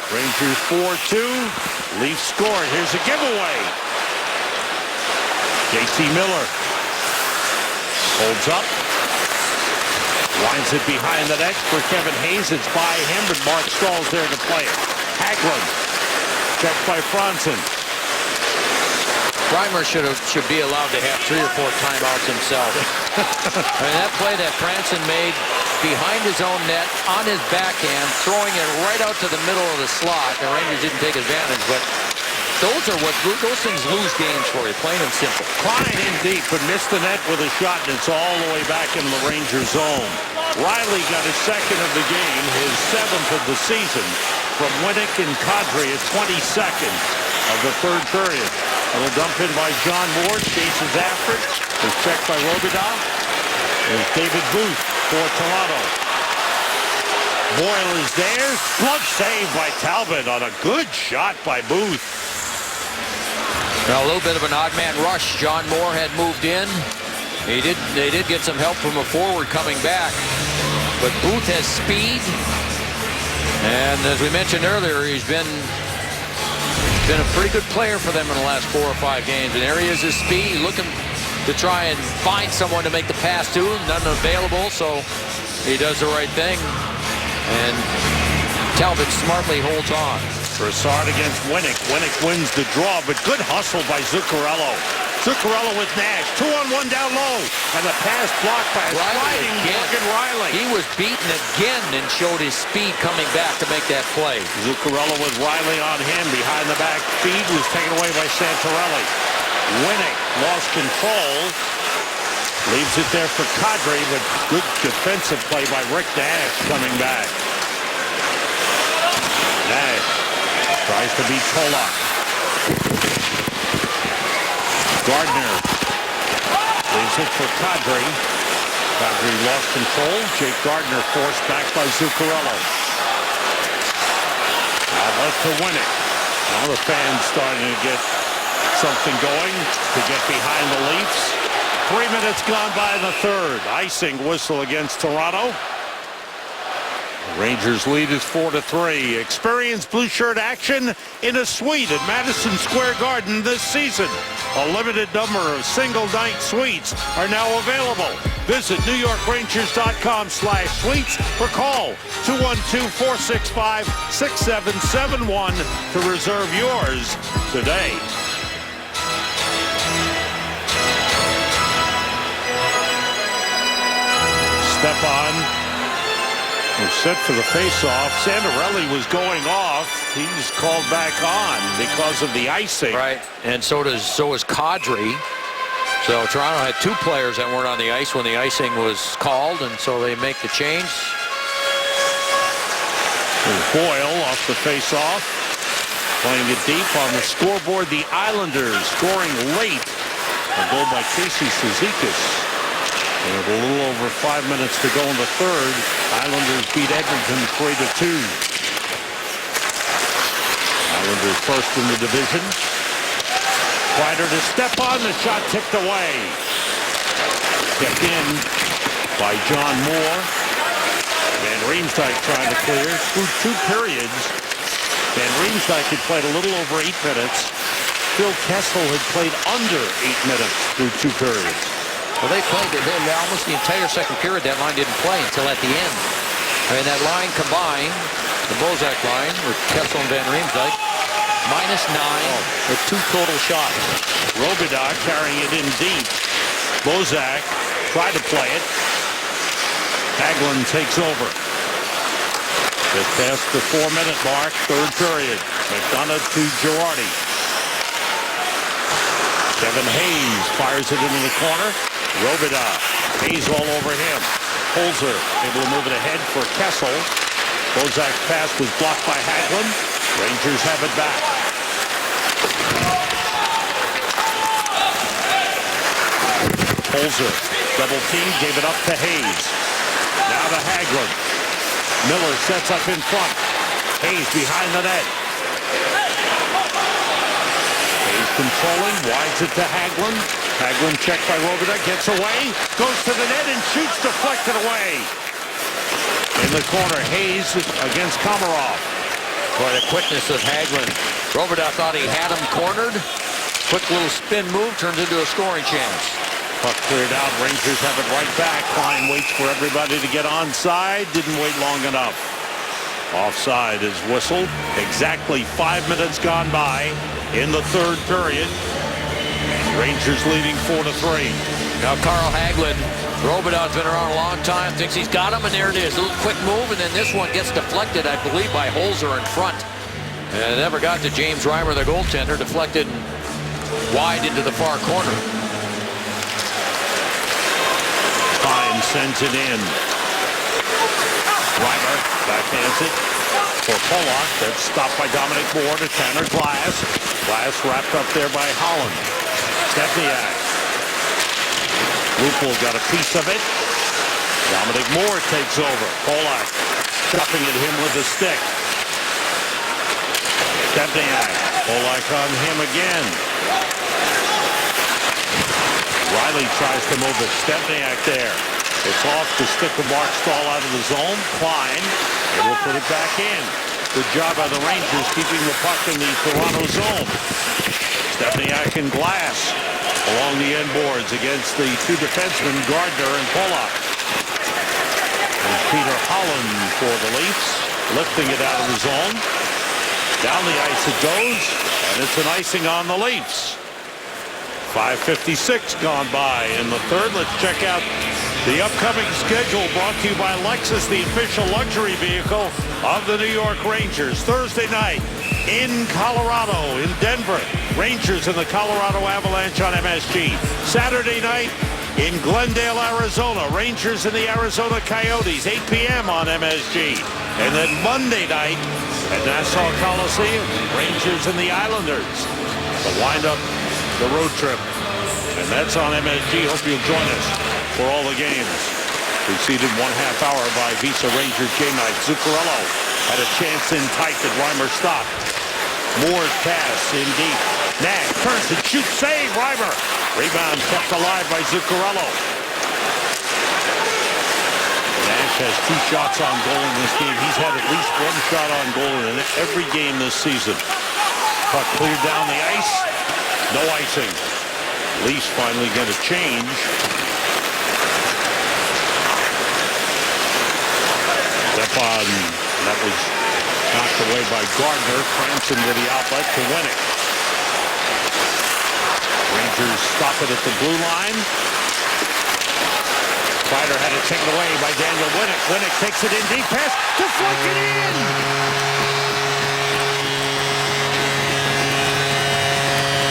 Rangers 4-2. Leafs scored. Here's a giveaway. JT Miller holds up. Winds it behind the net for Kevin Hayes. It's by him, but Mark Stahl's there to play it. Hagelin. Checked by Franzen. Reimer should be allowed to have 3 or 4 timeouts himself. I mean, that play that Franzen made behind his own net, on his backhand, throwing it right out to the middle of the slot. The Rangers didn't take advantage, but those things lose games for you, plain and simple. Klein in deep, but missed the net with a shot, and it's all the way back in the Rangers zone. Riley got his second of the game, his 7th of the season, from Winnick and Kadri at 22nd of the third period. A little dump in by John Moore, chases after it. It's checked by Robidoux. There's David Booth for Toronto. Boyle is there. Glove save by Talbot on a good shot by Booth. Now, a little bit of an odd man rush. John Moore had moved in. They did get some help from a forward coming back. But Booth has speed. And as we mentioned earlier, he's been a pretty good player for them in the last 4 or 5 games. And there he is, his speed, looking to try and find someone to make the pass to. None available, so he does the right thing. And Talbot smartly holds on. Brassard against Winnick. Winnick wins the draw, but good hustle by Zuccarello. Zuccarello with Nash. 2-on-1 down low. And the pass blocked by a sliding Morgan Riley. He was beaten again and showed his speed coming back to make that play. Zuccarello with Riley on him. Behind the back feed was taken away by Santorelli. Winnick lost control. Leaves it there for Kadri, but good defensive play by Rick Nash coming back. Nash tries to beat Polak. Gardner leaves it for Kadri. Kadri lost control. Jake Gardner forced back by Zuccarello. Outlet to Winnick. Now the fans starting to get something going to get behind the Leafs. 3 minutes gone by in the third. Icing whistle against Toronto. Rangers lead is 4-3. Experience blue shirt action in a suite at Madison Square Garden this season. A limited number of single night suites are now available. Visit NewYorkRangers.com/suites or call 212-465-6771 to reserve yours today. Stepan was set for the face-off. Santorelli was going off. He's called back on because of the icing. Right, and so is Kadri. So Toronto had two players that weren't on the ice when the icing was called, and so they make the change. Boyle off the face-off. Playing it deep on the scoreboard. The Islanders scoring late. A goal by Casey Cizikas. And with a little over 5 minutes to go in the third, Islanders beat Edmonton 3-2. Islanders first in the division. Kreider to Stepan, the shot tipped away. Kept in by John Moore. Van Riemsdyk trying to clear. Through two periods, Van Riemsdyk had played a little over 8 minutes. Phil Kessel had played under 8 minutes through two periods. Well, they played it almost the entire second period. That line didn't play until at the end. I mean, that line combined, the Bozak line with Kessel and Van Riemsdyk, -9 with two total shots. Robidas carrying it in deep. Bozak tried to play it. Hagelin takes over. Just past the 4-minute mark, third period. McDonough to Girardi. Kevin Hayes fires it into the corner. Robidas, Hayes all over him. Holzer able to move it ahead for Kessel. Bozak's pass was blocked by Hagelin. Rangers have it back. Holzer, double team, gave it up to Hayes. Now to Hagelin. Miller sets up in front. Hayes behind the net. Hayes controlling, wides it to Hagelin. Hagelin checked by Robidas, gets away, goes to the net and shoots, deflected away. In the corner, Hayes against Komarov. Boy, the quickness of Hagelin. Robidas thought he had him cornered. Quick little spin move turns into a scoring chance. Puck cleared out. Rangers have it right back. Klein waits for everybody to get onside. Didn't wait long enough. Offside is whistled. Exactly 5 minutes gone by in the third period. Rangers leading 4-3. Now Carl Hagelin, Robidas been around a long time, thinks he's got him, and there it is. A little quick move, and then this one gets deflected, I believe, by Holzer in front. And it never got to James Reimer, the goaltender, deflected wide into the far corner. Klein sends it in. Reimer backhands it for Pollock. That's stopped by Dominic Moore to Tanner Glass. Glass wrapped up there by Holland. Stepniak. Lupul got a piece of it. Dominic Moore takes over. Pollock stuffing at him with the stick. Stepniak. Pollock on him again. Riley tries to move it. Stepniak there. It's off the stick of Mark Stahl out of the zone. Klein, and will put it back in. Good job by the Rangers keeping the puck in the Toronto zone. Stepniak and Glass along the end boards against the two defensemen, Gardner and Pollock. And Peter Holland for the Leafs, lifting it out of the zone. Down the ice it goes, and it's an icing on the Leafs. 5:56 gone by in the third. Let's check out the upcoming schedule, brought to you by Lexus, the official luxury vehicle of the New York Rangers. Thursday night in Colorado, in Denver, Rangers and the Colorado Avalanche on MSG. Saturday night in Glendale, Arizona, Rangers and the Arizona Coyotes, 8 p.m. on MSG. And then Monday night at Nassau Coliseum, Rangers and the Islanders to wind up the road trip. And that's on MSG. Hope you'll join us for all the games. Preceded 1/2 hour by Visa Rangers game night. Zuccarello had a chance in tight that Reimer stopped. Moore's pass in deep. Nash turns and shoots, save, Reimer. Rebound kept alive by Zuccarello. Nash has 2 shots on goal in this game. He's had at least 1 shot on goal in every game this season. Puck cleared down the ice. No icing. Leafs finally get a change. Stepan, that was knocked away by Gardner. Cranston with the outlet to Winnick. Rangers stop it at the blue line. Kreider had it taken away by Daniel Winnick. Winnick takes it in deep, pass, deflected in!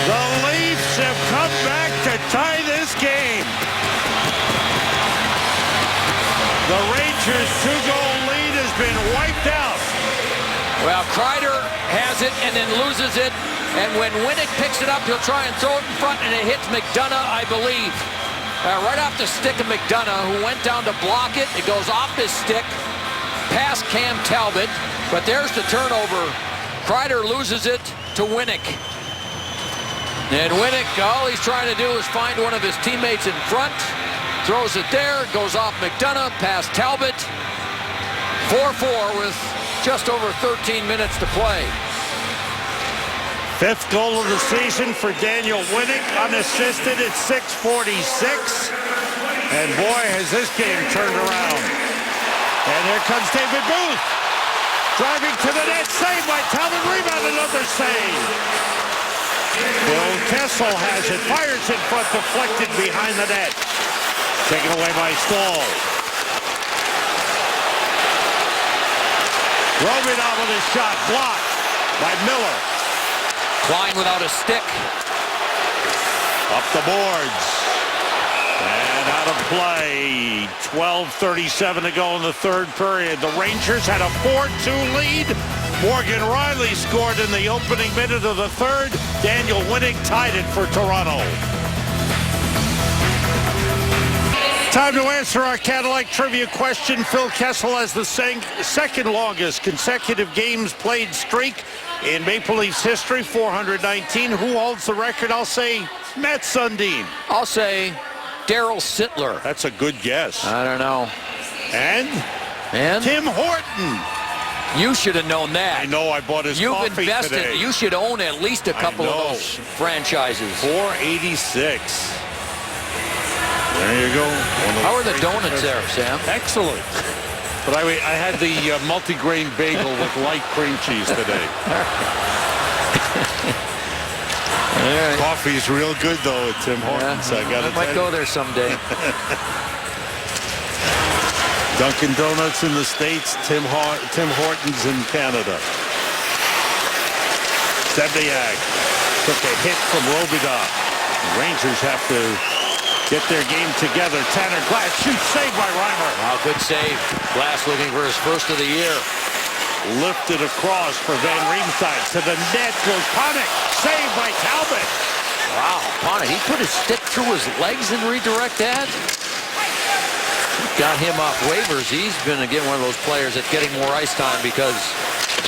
The Leafs have come back to tie this game. The Rangers' 2-goal lead has been wiped out. Well, Kreider has it and then loses it. And when Winnick picks it up, he'll try and throw it in front, and it hits McDonough, I believe. Right off the stick of McDonough, who went down to block it. It goes off his stick, past Cam Talbot. But there's the turnover. Kreider loses it to Winnick. And Winnick, all he's trying to do is find one of his teammates in front. Throws it there, goes off McDonough, past Talbot. 4-4 with just over 13 minutes to play. 5th goal of the season for Daniel Winnick, unassisted at 6:46. And boy, has this game turned around. And here comes David Booth. Driving to the net, saved by Talbot, rebound, another save. Phil Kessel has it, fires in front, deflected behind the net. Taken away by Stahl. Romanov with his shot, blocked by Miller. Klein without a stick. Up the boards. And out of play. 12:37 to go in the 3rd period. The Rangers had a 4-2 lead. Morgan Riley scored in the opening minute of the 3rd. Daniel Winnick tied it for Toronto. Time to answer our Cadillac trivia question. Phil Kessel has the second longest consecutive games played streak in Maple Leafs history, 419. Who holds the record? I'll say Matt Sundin. I'll say Daryl Sittler. That's a good guess. I don't know. And Tim Horton. You should have known that. I know, I bought his coffee today. You've invested. You should own at least a couple of those franchises. 486. There you go. How are the donuts there, Sam? Excellent. But I had the multigrain bagel with light cream cheese today. Right. Coffee's real good, though, at Tim Hortons. Yeah, I might go there someday. Dunkin' Donuts in the States, Tim Hortons in Canada. Stebniak took a hit from Robidas. The Rangers have to get their game together. Tanner Glass shoots, saved by Reimer. Wow, good save. Glass looking for his first of the year. Lifted across for Van Riemsdyk. To the net goes Panik. Saved by Talbot. Wow, Panik, he put his stick through his legs and redirect that. Got him off waivers. He's been, again, one of those players that's getting more ice time because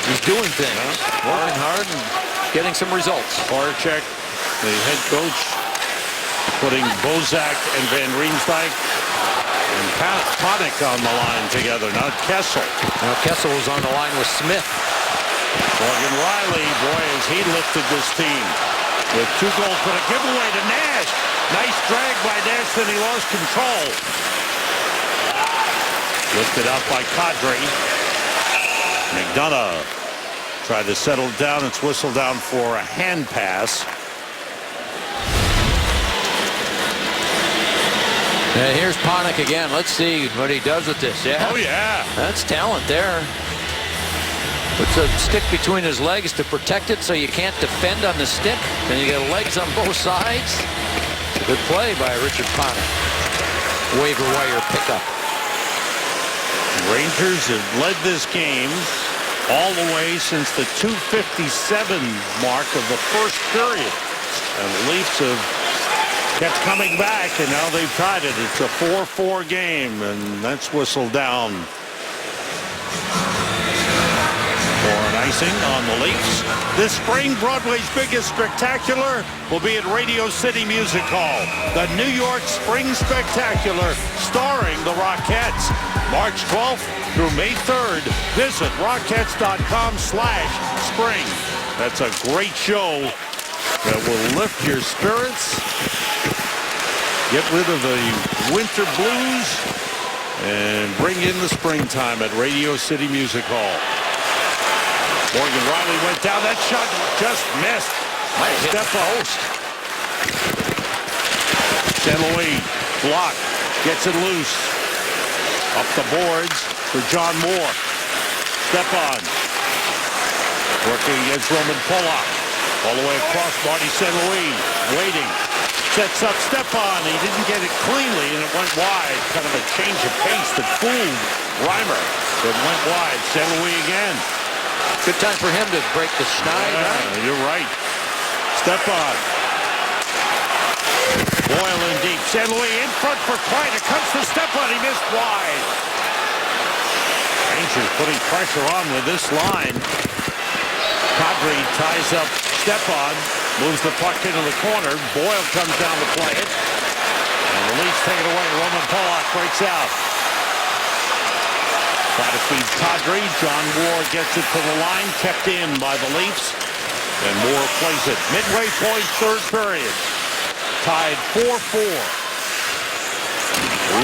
he's doing things. Working hard and getting some results. Horacek, the head coach, putting Bozak and Van Riemsdyk and Panik on the line together, not Kessel. Now Kessel was on the line with Smith. Morgan Riley, boy, has he lifted this team. With 2 goals, but a giveaway to Nash. Nice drag by Nash, then he lost control. Lifted out by Kadri. McDonough tried to settle down. It's whistled down for a hand pass. And here's Panik again. Let's see what he does with this. Yeah. Oh, yeah. That's talent there. Puts a stick between his legs to protect it so you can't defend on the stick. Then you got legs on both sides. It's a good play by Richard Panik. Waiver wire pickup. Rangers have led this game all the way since the 2:57 mark of the first period. And the Leafs have kept coming back, and now they've tied it. It's a 4-4 game, and that's whistled down for an Racing on the Leafs. This spring, Broadway's biggest spectacular will be at Radio City Music Hall. The New York Spring Spectacular, starring the Rockettes. March 12th through May 3rd. Visit rockettes.com/spring. That's a great show that will lift your spirits, get rid of the winter blues, and bring in the springtime at Radio City Music Hall. Morgan Riley went down. That shot just missed. Might hit Step post. St. Louis block. Gets it loose. Up the boards for John Moore. Step on. Working against Roman Polak. All the way across. Marty St. Louis waiting. Sets up Stepan. He didn't get it cleanly, and it went wide. Kind of a change of pace that fooled Reimer. It went wide. St. Louis again. Good time for him to break the schneid. Yeah, you're right. Stepan. Boyle in deep. St. Louis in front for Klein. It comes to Stepan. He missed wide. Rangers putting pressure on with this line. Kadri ties up Stepan. Moves the puck into the corner. Boyle comes down to play it. And the Leafs take it away. Roman Polak breaks out. Try to feed Kadri. John Moore gets it to the line. Kept in by the Leafs. And Moore plays it. Midway point, third period. Tied 4-4.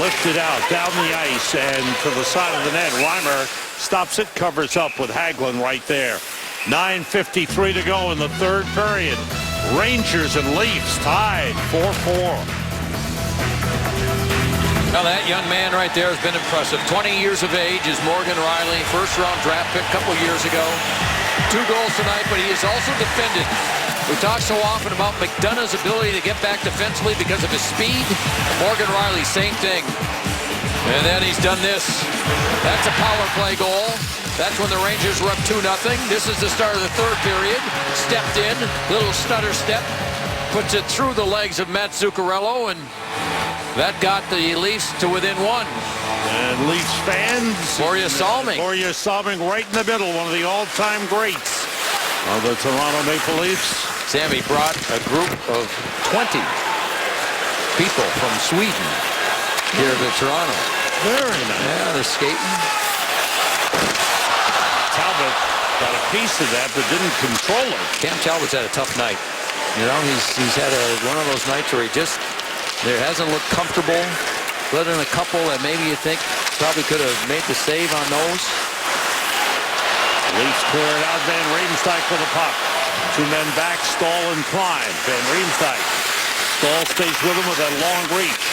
Lifted out down the ice and to the side of the net. Reimer stops it, covers up with Hagelin right there. 9:53 to go in the third period. Rangers and Leafs tied 4-4. Now that young man right there has been impressive. 20 years of age is Morgan Riley, first-round draft pick a couple years ago. 2 goals tonight, but he has also defended. We talk so often about McDonough's ability to get back defensively because of his speed. Morgan Riley, same thing. And then he's done this. That's a power play goal. That's when the Rangers were up 2-0. This is the start of the third period. Stepped in, little stutter step, puts it through the legs of Matt Zuccarello, and that got the Leafs to within 1. And Leafs fans. Gloria Salming. Gloria Salming right in the middle, one of the all-time greats of the Toronto Maple Leafs. Sammy brought a group of 20 people from Sweden here to Toronto. Very nice. Yeah, they're skating. Talbot got a piece of that, but didn't control it. Cam Talbot's had a tough night. You know, he's had one of those nights where he just hasn't looked comfortable. Let in a couple that maybe you think probably could have made the save on those. Leafs clear it out. Van Riemsdyk with the puck. 2 men back, Stahl and Klein. Van Riemsdyk. Stahl stays with him with that long reach.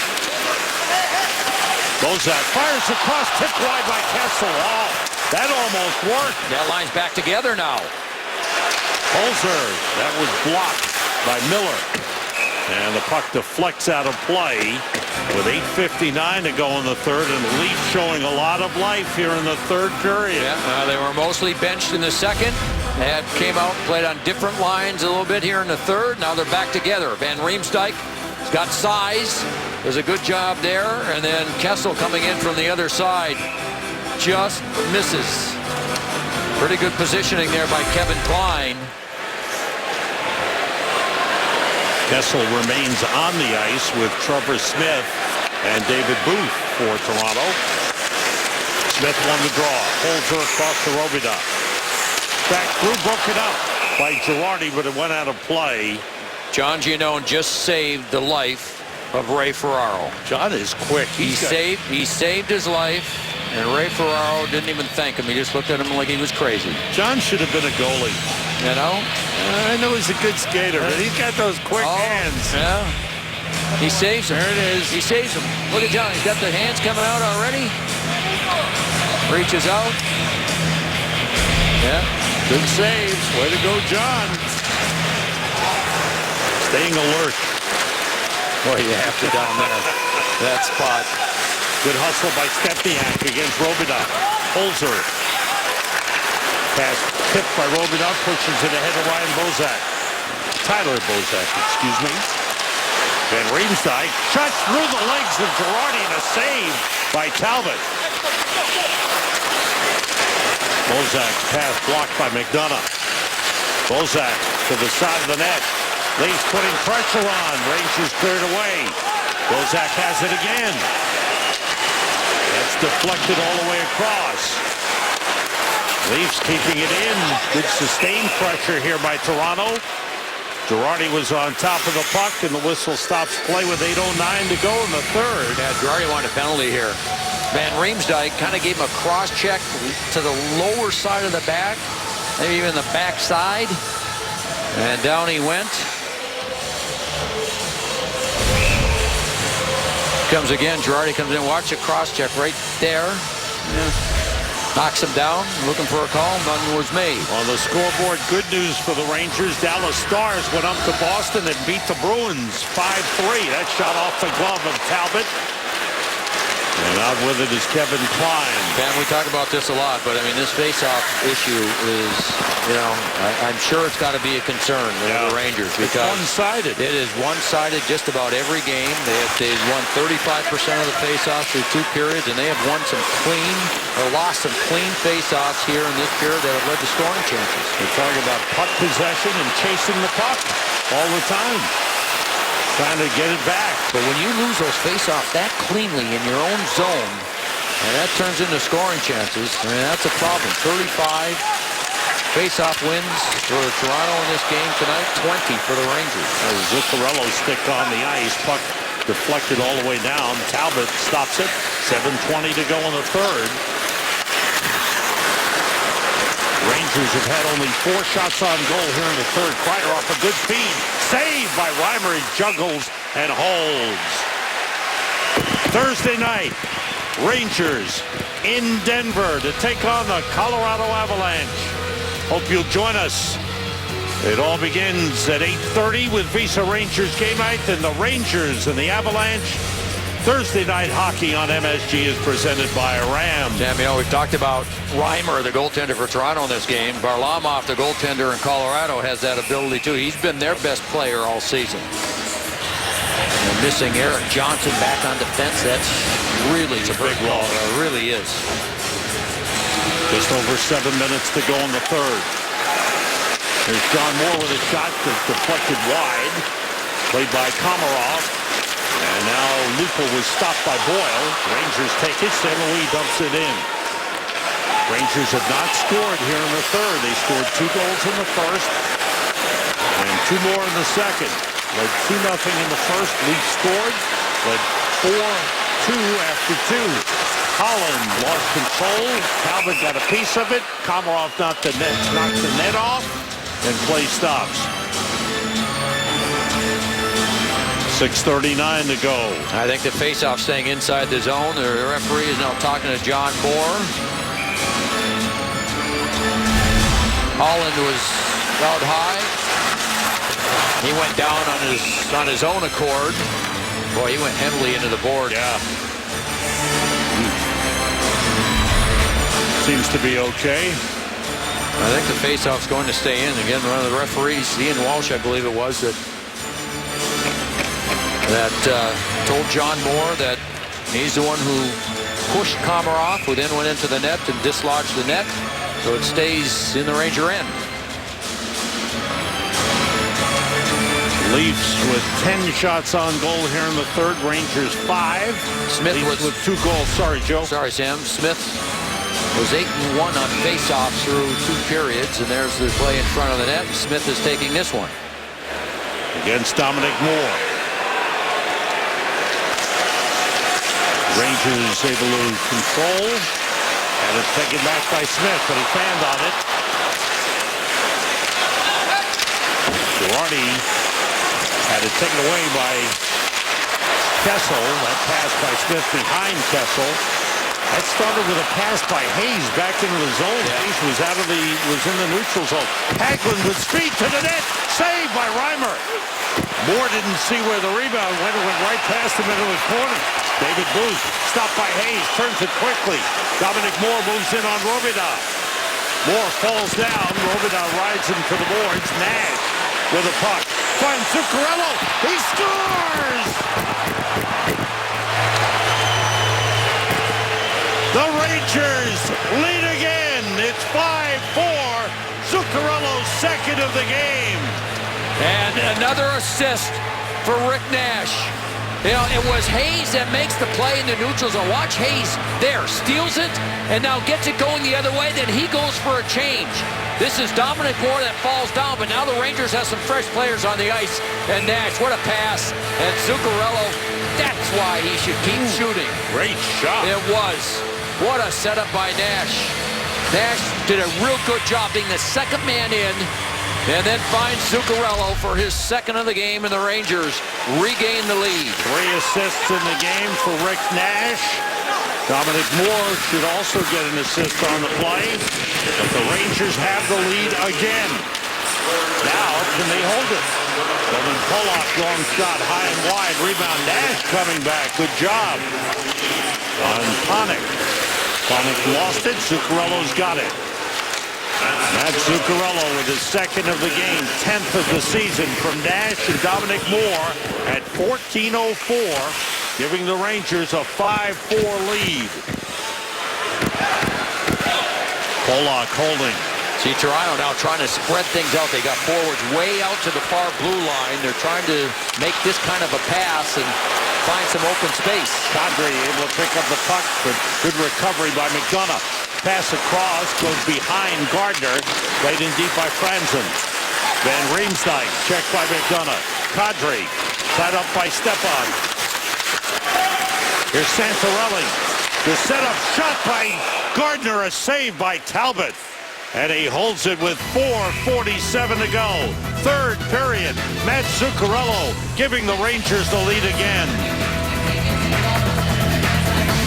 Bozak fires across, tipped wide by Kessel. Oh, that almost worked. That line's back together now. Holzer, that was blocked by Miller. And the puck deflects out of play with 8:59 to go in the third, and the Leafs showing a lot of life here in the third period. Yeah, they were mostly benched in the second. They came out, played on different lines a little bit here in the third. Now they're back together. Van Riemsdyk has got size. Does a good job there. And then Kessel coming in from the other side just misses. Pretty good positioning there by Kevin Klein. Kessel remains on the ice with Trevor Smith and David Booth for Toronto. Smith won the draw. Holzer across to Robidas. Back through, broken up by Girardi, but it went out of play. John Giannone just saved the life of Ray Ferraro. John is quick. He saved his life, and Ray Ferraro didn't even thank him. He just looked at him like he was crazy. John should have been a goalie. You know? I know he's a good skater, but he's got those quick hands. Yeah. He saves him. There it is. He saves him. Look at John. He's got the hands coming out already. Reaches out. Yeah. Good saves. Way to go, John. Staying alert. Boy, you have to down there. That spot. Good hustle by Stepniak against Robidas. Holzer. Pass tipped by Robidas, pushes it ahead of Ryan Bozak. Tyler Bozak, excuse me. Van Riemsdyk shot through the legs of Girardi and a save by Talbot. Bozak's pass blocked by McDonough. Bozak to the side of the net. Leafs putting pressure on. Rangers cleared away. Bozak has it again. That's deflected all the way across. Leafs keeping it in. Good sustained pressure here by Toronto. Girardi was on top of the puck, and the whistle stops play with 8:09 to go in the third. Yeah, Girardi wanted a penalty here. Van Riemsdyk kind of gave him a cross check to the lower side of the back, maybe even the back side, and down he went. Comes again, Girardi comes in, watch a cross check right there. Yeah. Knocks him down, looking for a call, none was made. On the scoreboard, good news for the Rangers. Dallas Stars went up to Boston and beat the Bruins 5-3. That shot off the glove of Talbot. And out with it is Kevin Klein. Ben, we talk about this a lot, but I mean, this face-off issue is, you know, I'm sure it's got to be a concern for the Rangers. It's one-sided. It is one-sided just about every game. They've won 35% of the face-offs through 2 periods, and they have won some clean, or lost some clean face-offs here in this period that have led to scoring chances. We're talking about puck possession and chasing the puck all the time. Trying to get it back. But when you lose those face-offs that cleanly in your own zone, and that turns into scoring chances, I mean, that's a problem. 35 face-off wins for Toronto in this game tonight, 20 for the Rangers. Zuccarello stick on the ice. Puck deflected all the way down. Talbot stops it. 7:20 to go in the third. Rangers have had only 4 shots on goal here in the third. Kreider off a good feed. Saved by Reimer. He juggles and holds. Thursday night, Rangers in Denver to take on the Colorado Avalanche. Hope you'll join us. It all begins at 8:30 with Visa Rangers game night. Then the Rangers and the Avalanche. Thursday night hockey on MSG is presented by Ram. Sam, you know, we've talked about Reimer, the goaltender for Toronto in this game. Varlamov, the goaltender in Colorado, has that ability too. He's been their best player all season. And missing Eric Johnson back on defense, that's really a big blow. It really is. Just over 7 minutes to go in the third. There's John Moore with a shot that's deflected wide. Played by Komarov. And now Lupa was stopped by Boyle. Rangers take it. St. Louis dumps it in. Rangers have not scored here in the third. They scored 2 goals in the first and 2 more in the second. Led 2-0 in the first. Leafs scored. Led 4-2 after 2. Holland lost control. Talbot got a piece of it. Komarov knocked the net off, and play stops. 6:39 to go. I think the faceoff staying inside the zone. The referee is now talking to John Moore. Holland was out high. He went down on his own accord. Boy, he went heavily into the board. Yeah. Seems to be okay. I think the faceoff's going to stay in. Again, one of the referees, Ian Walsh, I believe it was, that told John Moore that he's the one who pushed Komarov, who then went into the net and dislodged the net, so it stays in the Ranger end. Leafs with 10 shots on goal here in the third. Rangers 5. Smith Leafs was with 2 goals. Sorry, Joe. Sorry, Sam. Smith was 8-1 on faceoffs through 2 periods, and there's the play in front of the net. Smith is taking this one Against Dominic Moore. Rangers able to control. And it's taken back by Smith, but he fanned on it. Girardi had it taken away by Kessel. That pass by Smith behind Kessel. That started with a pass by Hayes back into the zone. Yeah. Hayes was in the neutral zone. Hagelin with speed to the net. Saved by Reimer. Moore didn't see where the rebound went. It went right past him into the corner. David Booth stopped by Hayes. Turns it quickly. Dominic Moore moves in on Robida. Moore falls down. Robida rides him to the boards. Nash with a puck. Finds Zuccarello. He scores! The Rangers lead again. It's 5. of the game. And another assist for Rick Nash. You know, it was Hayes that makes the play in the neutral zone. Watch Hayes there, steals it, and now gets it going the other way. Then he goes for a change. This is Dominic Moore that falls down, but now the Rangers have some fresh players on the ice. And Nash, what a pass. And Zuccarello, that's why he should keep shooting. Great shot. It was. What a setup by Nash. Nash did a real good job being the second man in, and then finds Zuccarello for his second of the game, and the Rangers regain the lead. 3 assists in the game for Rick Nash. Dominic Moore should also get an assist on the play, but the Rangers have the lead again. Now, can they hold it? Bowman Pollock, long shot, high and wide. Rebound, Nash coming back. Good job on Panik. Panik lost it. Zuccarello's got it. Matt Zuccarello with his second of the game, 10th of the season from Nash and Dominic Moore at 14:04, giving the Rangers a 5-4 lead. Pollock holding. See Toronto now trying to spread things out. They got forwards way out to the far blue line. They're trying to make this kind of a pass and find some open space. Kadri able to pick up the puck, but good recovery by McDonough. Pass across, goes behind Gardner. Played in deep by Franzen. Van Riemsdyk, checked by McDonough. Kadri, tied up by Stepan. Here's Santorelli. The setup shot by Gardner, a save by Talbot. And he holds it with 4:47 to go. Third period, Matt Zuccarello giving the Rangers the lead again.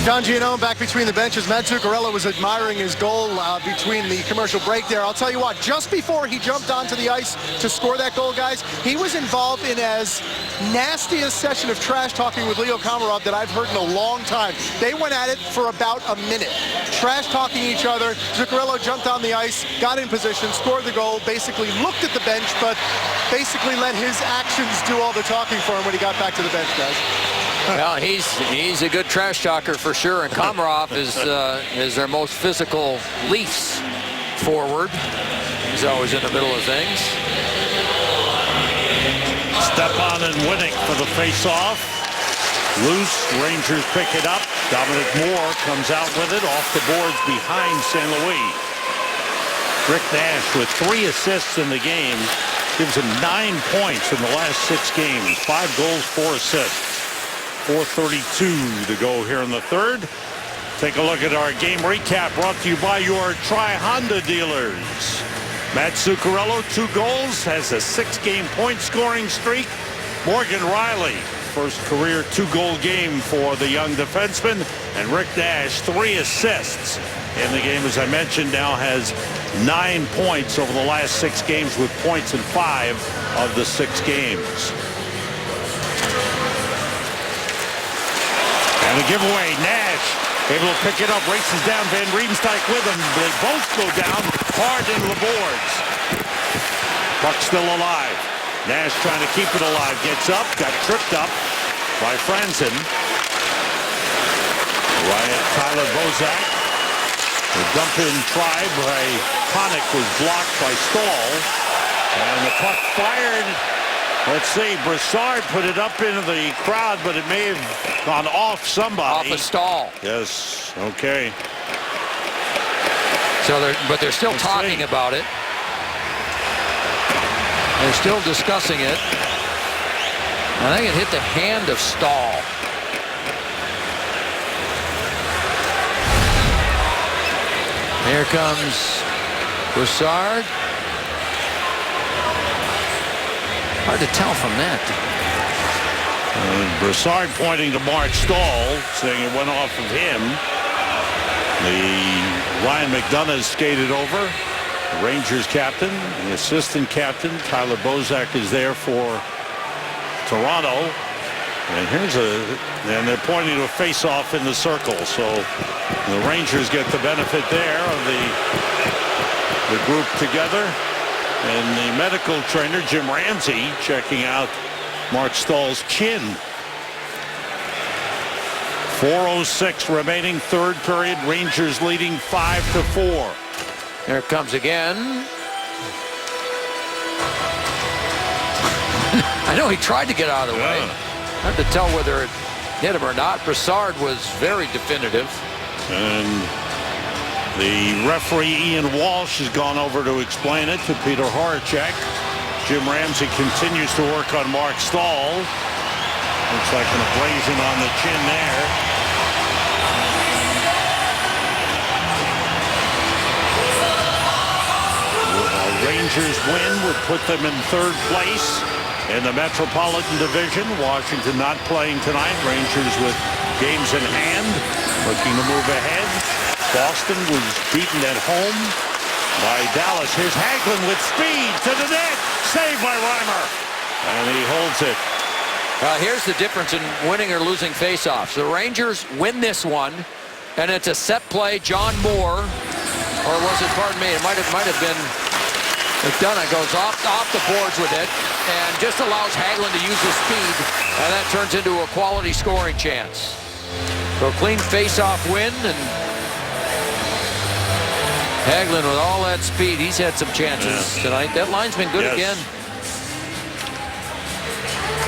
John Giannone back between the benches. Matt Zuccarello was admiring his goal between the commercial break there. I'll tell you what, just before he jumped onto the ice to score that goal, guys, he was involved in as nasty a session of trash talking with Leo Komarov that I've heard in a long time. They went at it for about a minute, trash talking each other. Zuccarello jumped on the ice, got in position, scored the goal, basically looked at the bench, but basically let his actions do all the talking for him when he got back to the bench, guys. Well, he's a good trash talker for sure, and Komarov is their most physical Leafs forward. He's always in the middle of things. Stepan and Winnick for the face-off. Loose, Rangers pick it up. Dominic Moore comes out with it off the boards behind St. Louis. Rick Nash with 3 assists in the game gives him 9 points in the last 6 games. 5 goals, 4 assists. 4:32 to go here in the third. Take a look at our game recap brought to you by your Tri-Honda dealers. Matt Zuccarello, 2 goals, has a 6-game point scoring streak. Morgan Riley, first career 2-goal game for the young defenseman. And Rick Nash, 3 assists in the game. As I mentioned, now has 9 points over the last 6 games with points in 5 of the 6 games. And a giveaway, Nash able to pick it up, races down, Van Riemsdyk with him. They both go down hard into the boards. Puck still alive. Nash trying to keep it alive, gets up, got tripped up by Franzen. Tyler Bozak. The dump-in try by Panik was blocked by Stahl. And the puck fired. Let's see, Brassard put it up into the crowd, but it may have gone off somebody. Off a Stahl. Yes, okay. So they're still talking about it. They're still discussing it. I think it hit the hand of Stahl. Here comes Brassard. Hard to tell from that. Brassard pointing to Mark Stahl, saying it went off of him. Ryan McDonough skated over. The Rangers captain, the assistant captain, Tyler Bozak, is there for Toronto. And and they're pointing to a face-off in the circle. So the Rangers get the benefit there of the group together. And the medical trainer, Jim Ramsey, checking out Mark Stahl's chin. 4:06 remaining, third period. Rangers leading 5-4. There it comes again. I know he tried to get out of the way. Hard to tell whether it hit him or not. Brassard was very definitive. And the referee, Ian Walsh, has gone over to explain it to Peter Horacek. Jim Ramsey continues to work on Mark Stahl. Looks like an abrasion on the chin there. A Rangers win would put them in third place in the Metropolitan Division. Washington not playing tonight. Rangers with games in hand, looking to move ahead. Boston was beaten at home by Dallas. Here's Hagelin with speed to the net. Saved by Reimer. And he holds it. Here's the difference in winning or losing faceoffs. The Rangers win this one, and it's a set play. John Moore, or was it, pardon me, it might have been McDonough goes off the boards with it and just allows Hagelin to use his speed, and that turns into a quality scoring chance. So a clean face-off win, and Hagelin with all that speed, he's had some chances tonight. That line's been good again.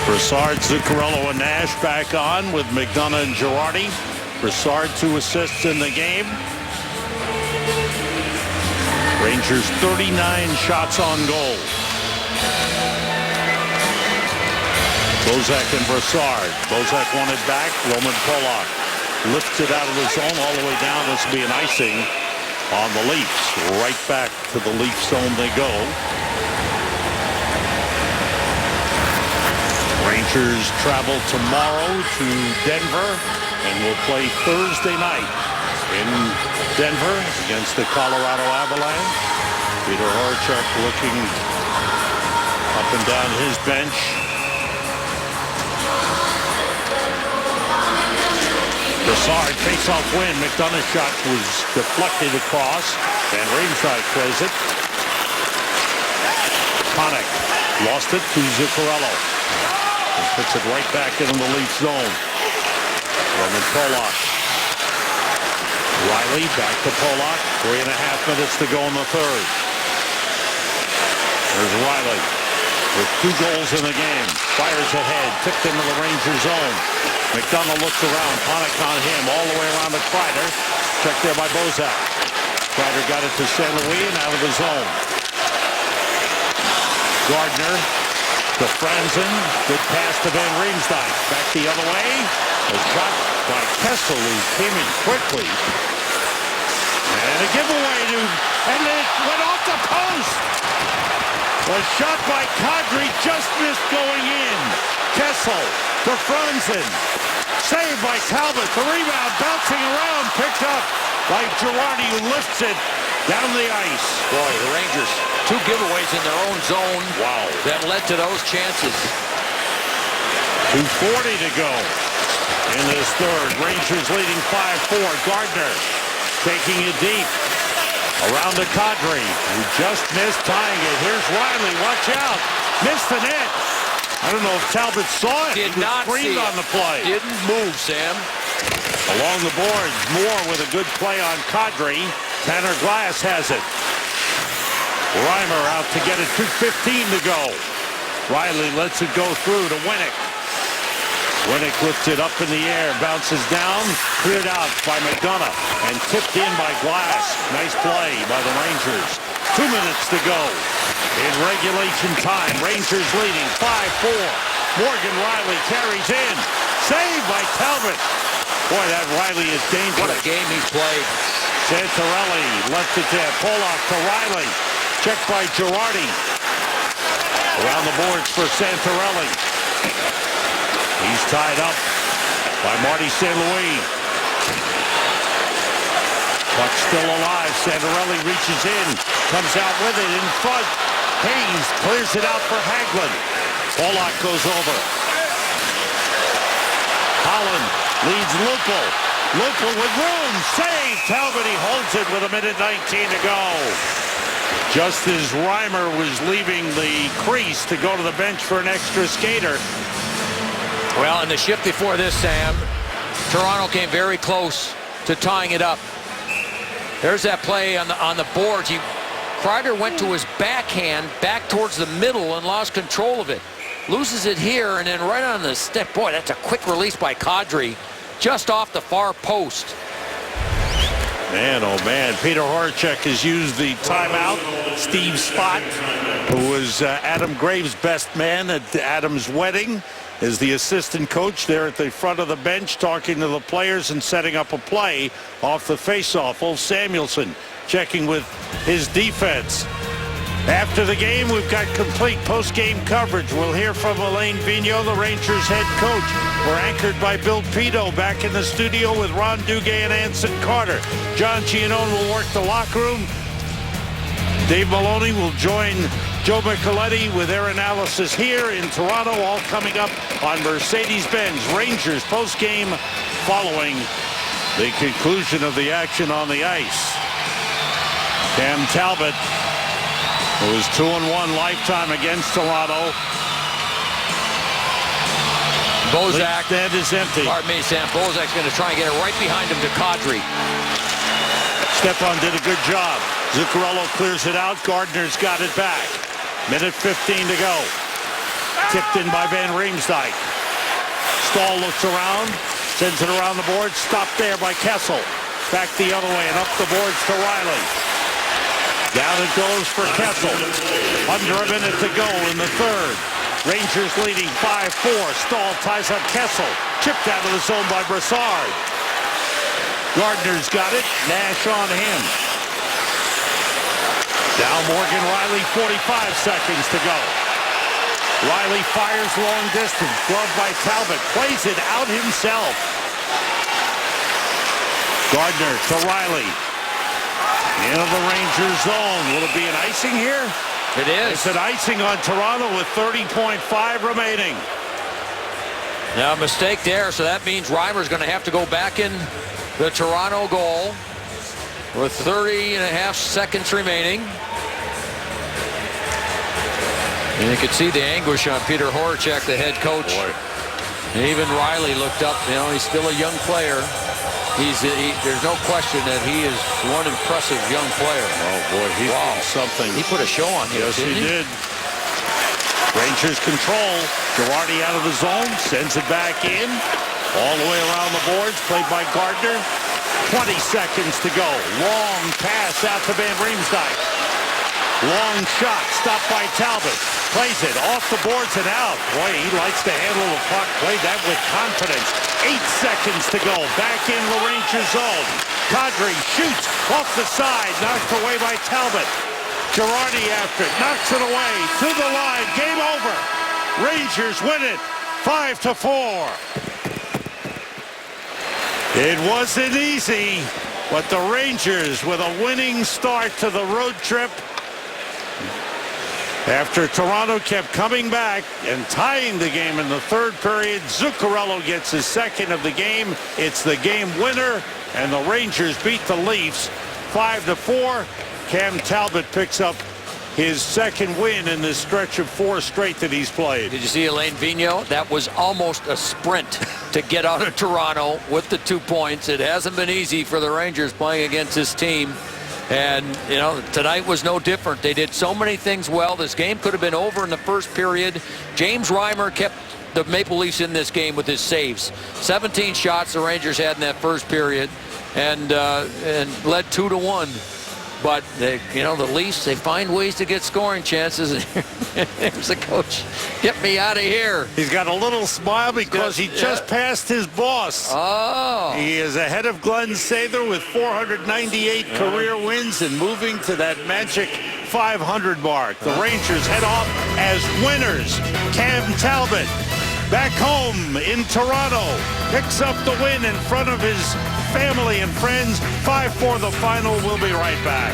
Brassard, Zuccarello, and Nash back on with McDonough and Girardi. Brassard 2 assists in the game. Rangers 39 shots on goal. Bozak and Brassard. Bozak won it back. Roman Polak lifts it out of the zone all the way down. This will be an icing on the Leafs. Right back to the Leaf zone they go. Rangers travel tomorrow to Denver and will play Thursday night in Denver against the Colorado Avalanche. Peter Horacek looking up and down his bench. Brassard face-off win. McDonough's shot was deflected across, and ringside plays it. Connick lost it to Zuccarello. And puts it right back into the Leaf zone. Roman Polak. Riley back to Polak. 3.5 minutes to go in the third. There's Riley with 2 goals in the game. Fires ahead. Tipped into the Ranger zone. McDonough looks around. Connick on him all the way around to Kreider. Checked there by Bozak. Kreider got it to St. Louis and out of the zone. Gardner to Franzen. Good pass to Van Riemsdyk. Back the other way. A shot by Kessel, who came in quickly. And a giveaway to, and it went off the post. A shot by Kadri just missed going in. Kessel to Franzen. Saved by Talbot. The rebound bouncing around. Picked up by Girardi, who lifts it down the ice. Boy, the Rangers, 2 giveaways in their own zone. Wow. That led to those chances. 2:40 to go in this third. Rangers leading 5-4. Gardner taking it deep. Around to Kadri, who just missed tying it. Here's Riley. Watch out. Missed the net. I don't know if Talbot saw it. Did he was not see on it. the play. Didn't move, Sam. Along the boards, Moore with a good play on Kadri. Tanner Glass has it. Reimer out to get it. 2:15 to go. Riley lets it go through to Winnick. Winnick lifts it up in the air, bounces down, cleared out by McDonough, and tipped in by Glass. Nice play by the Rangers. 2 minutes to go in regulation time. Rangers leading 5-4. Morgan Riley carries in. Saved by Talbot. Boy, that Riley is dangerous. What a game he's played. Santorelli left it there. Polak to Riley. Checked by Girardi. Around the boards for Santorelli. He's tied up by Marty St. Louis. Puck still alive. Santorelli reaches in. Comes out with it in front. Hayes clears it out for Hagelin. Polak goes over. Holland leads Lupul. Lupul with room. Save. Talbot, he holds it with 1:19 to go. Just as Reimer was leaving the crease to go to the bench for an extra skater. Well, in the shift before this, Sam, Toronto came very close to tying it up. There's that play on the boards. Kreider went to his backhand back towards the middle and lost control of it. loses it here, and then right on the step. Boy, that's a quick release by Kadri, just off the far post. Man, oh man, Peter Horacek has used the timeout. Steve Spott, who was Adam Graves' best man at Adam's wedding, is the assistant coach there at the front of the bench, talking to the players and setting up a play off the faceoff. Ulf Samuelsson checking with his defense. After the game, we've got complete post-game coverage. We'll hear from Alain Vigneault, the Rangers head coach. We're anchored by Bill Pito back in the studio with Ron Duguay and Anson Carter. John Giannone will work the locker room. Dave Maloney will join Joe Micheletti with their analysis here in Toronto, all coming up on Mercedes-Benz. Rangers post-game following the conclusion of the action on the ice. Cam Talbot, who was 2-1 lifetime against Toronto. Bozak. That is empty. Pardon me, Sam. Bozak's going to try and get it right behind him to Kadri. Stepan did a good job. Zuccarello clears it out. Gardner's got it back. Minute 15 to go. Tipped in by Van Riemsdyk. Stahl looks around, sends it around the board. Stopped there by Kessel. Back the other way and up the boards to Riley. Down it goes for Kessel. Under a minute to go in the third. Rangers leading 5-4. Stahl ties up Kessel. Chipped out of the zone by Brassard. Gardner's got it. Nash on him. Now Morgan Riley, 45 seconds to go. Riley fires long distance. Glove by Talbot. Plays it out himself. Gardner to Riley. Into the Rangers zone. Will it be an icing here? It is. It's an icing on Toronto with 30.5 remaining. Now, a mistake there, so that means Reimer's going to have to go back in the Toronto goal with 30.5 seconds remaining. And you can see the anguish on Peter Horacek, the head coach. Boy. And even Riley looked up. You know, he's still a young player. There's no question that he is one impressive young player. Oh, boy, he's doing something. He put a show on here, Yes, didn't he did. Rangers control. Girardi out of the zone. Sends it back in. All the way around the boards. Played by Gardner. 20 seconds to go. Long pass out to Van Riemsdyk. Long shot. Stopped by Talbot. Plays it off the boards and out. Boy, he likes to handle the puck. Played that with confidence. 8 seconds to go. Back in the Rangers zone. Kadri shoots off the side. Knocked away by Talbot. Girardi after it. Knocks it away. To the line. Game over. Rangers win it. 5-4. It wasn't easy, but the Rangers with a winning start to the road trip. After Toronto kept coming back and tying the game in the third period, Zuccarello gets his second of the game. It's the game winner, and the Rangers beat the Leafs 5-4. Cam Talbot picks up his second win in this stretch of 4 straight that he's played. Did you see Alain Vigneault? That was almost a sprint to get out of Toronto with the 2 points. It hasn't been easy for the Rangers playing against this team. And, you know, tonight was no different. They did so many things well. This game could have been over in the first period. James Reimer kept the Maple Leafs in this game with his saves. 17 shots the Rangers had in that first period and led 2-1. But, you know, the Leafs, they find ways to get scoring chances. Here's the coach. Get me out of here. He's got a little smile because he just passed his boss. Oh. He is ahead of Glenn Sather with 498 career wins and moving to that magic 500 mark. The Rangers head off as winners. Cam Talbot back home in Toronto picks up the win in front of his family and friends. 5-4 the final. We'll be right back.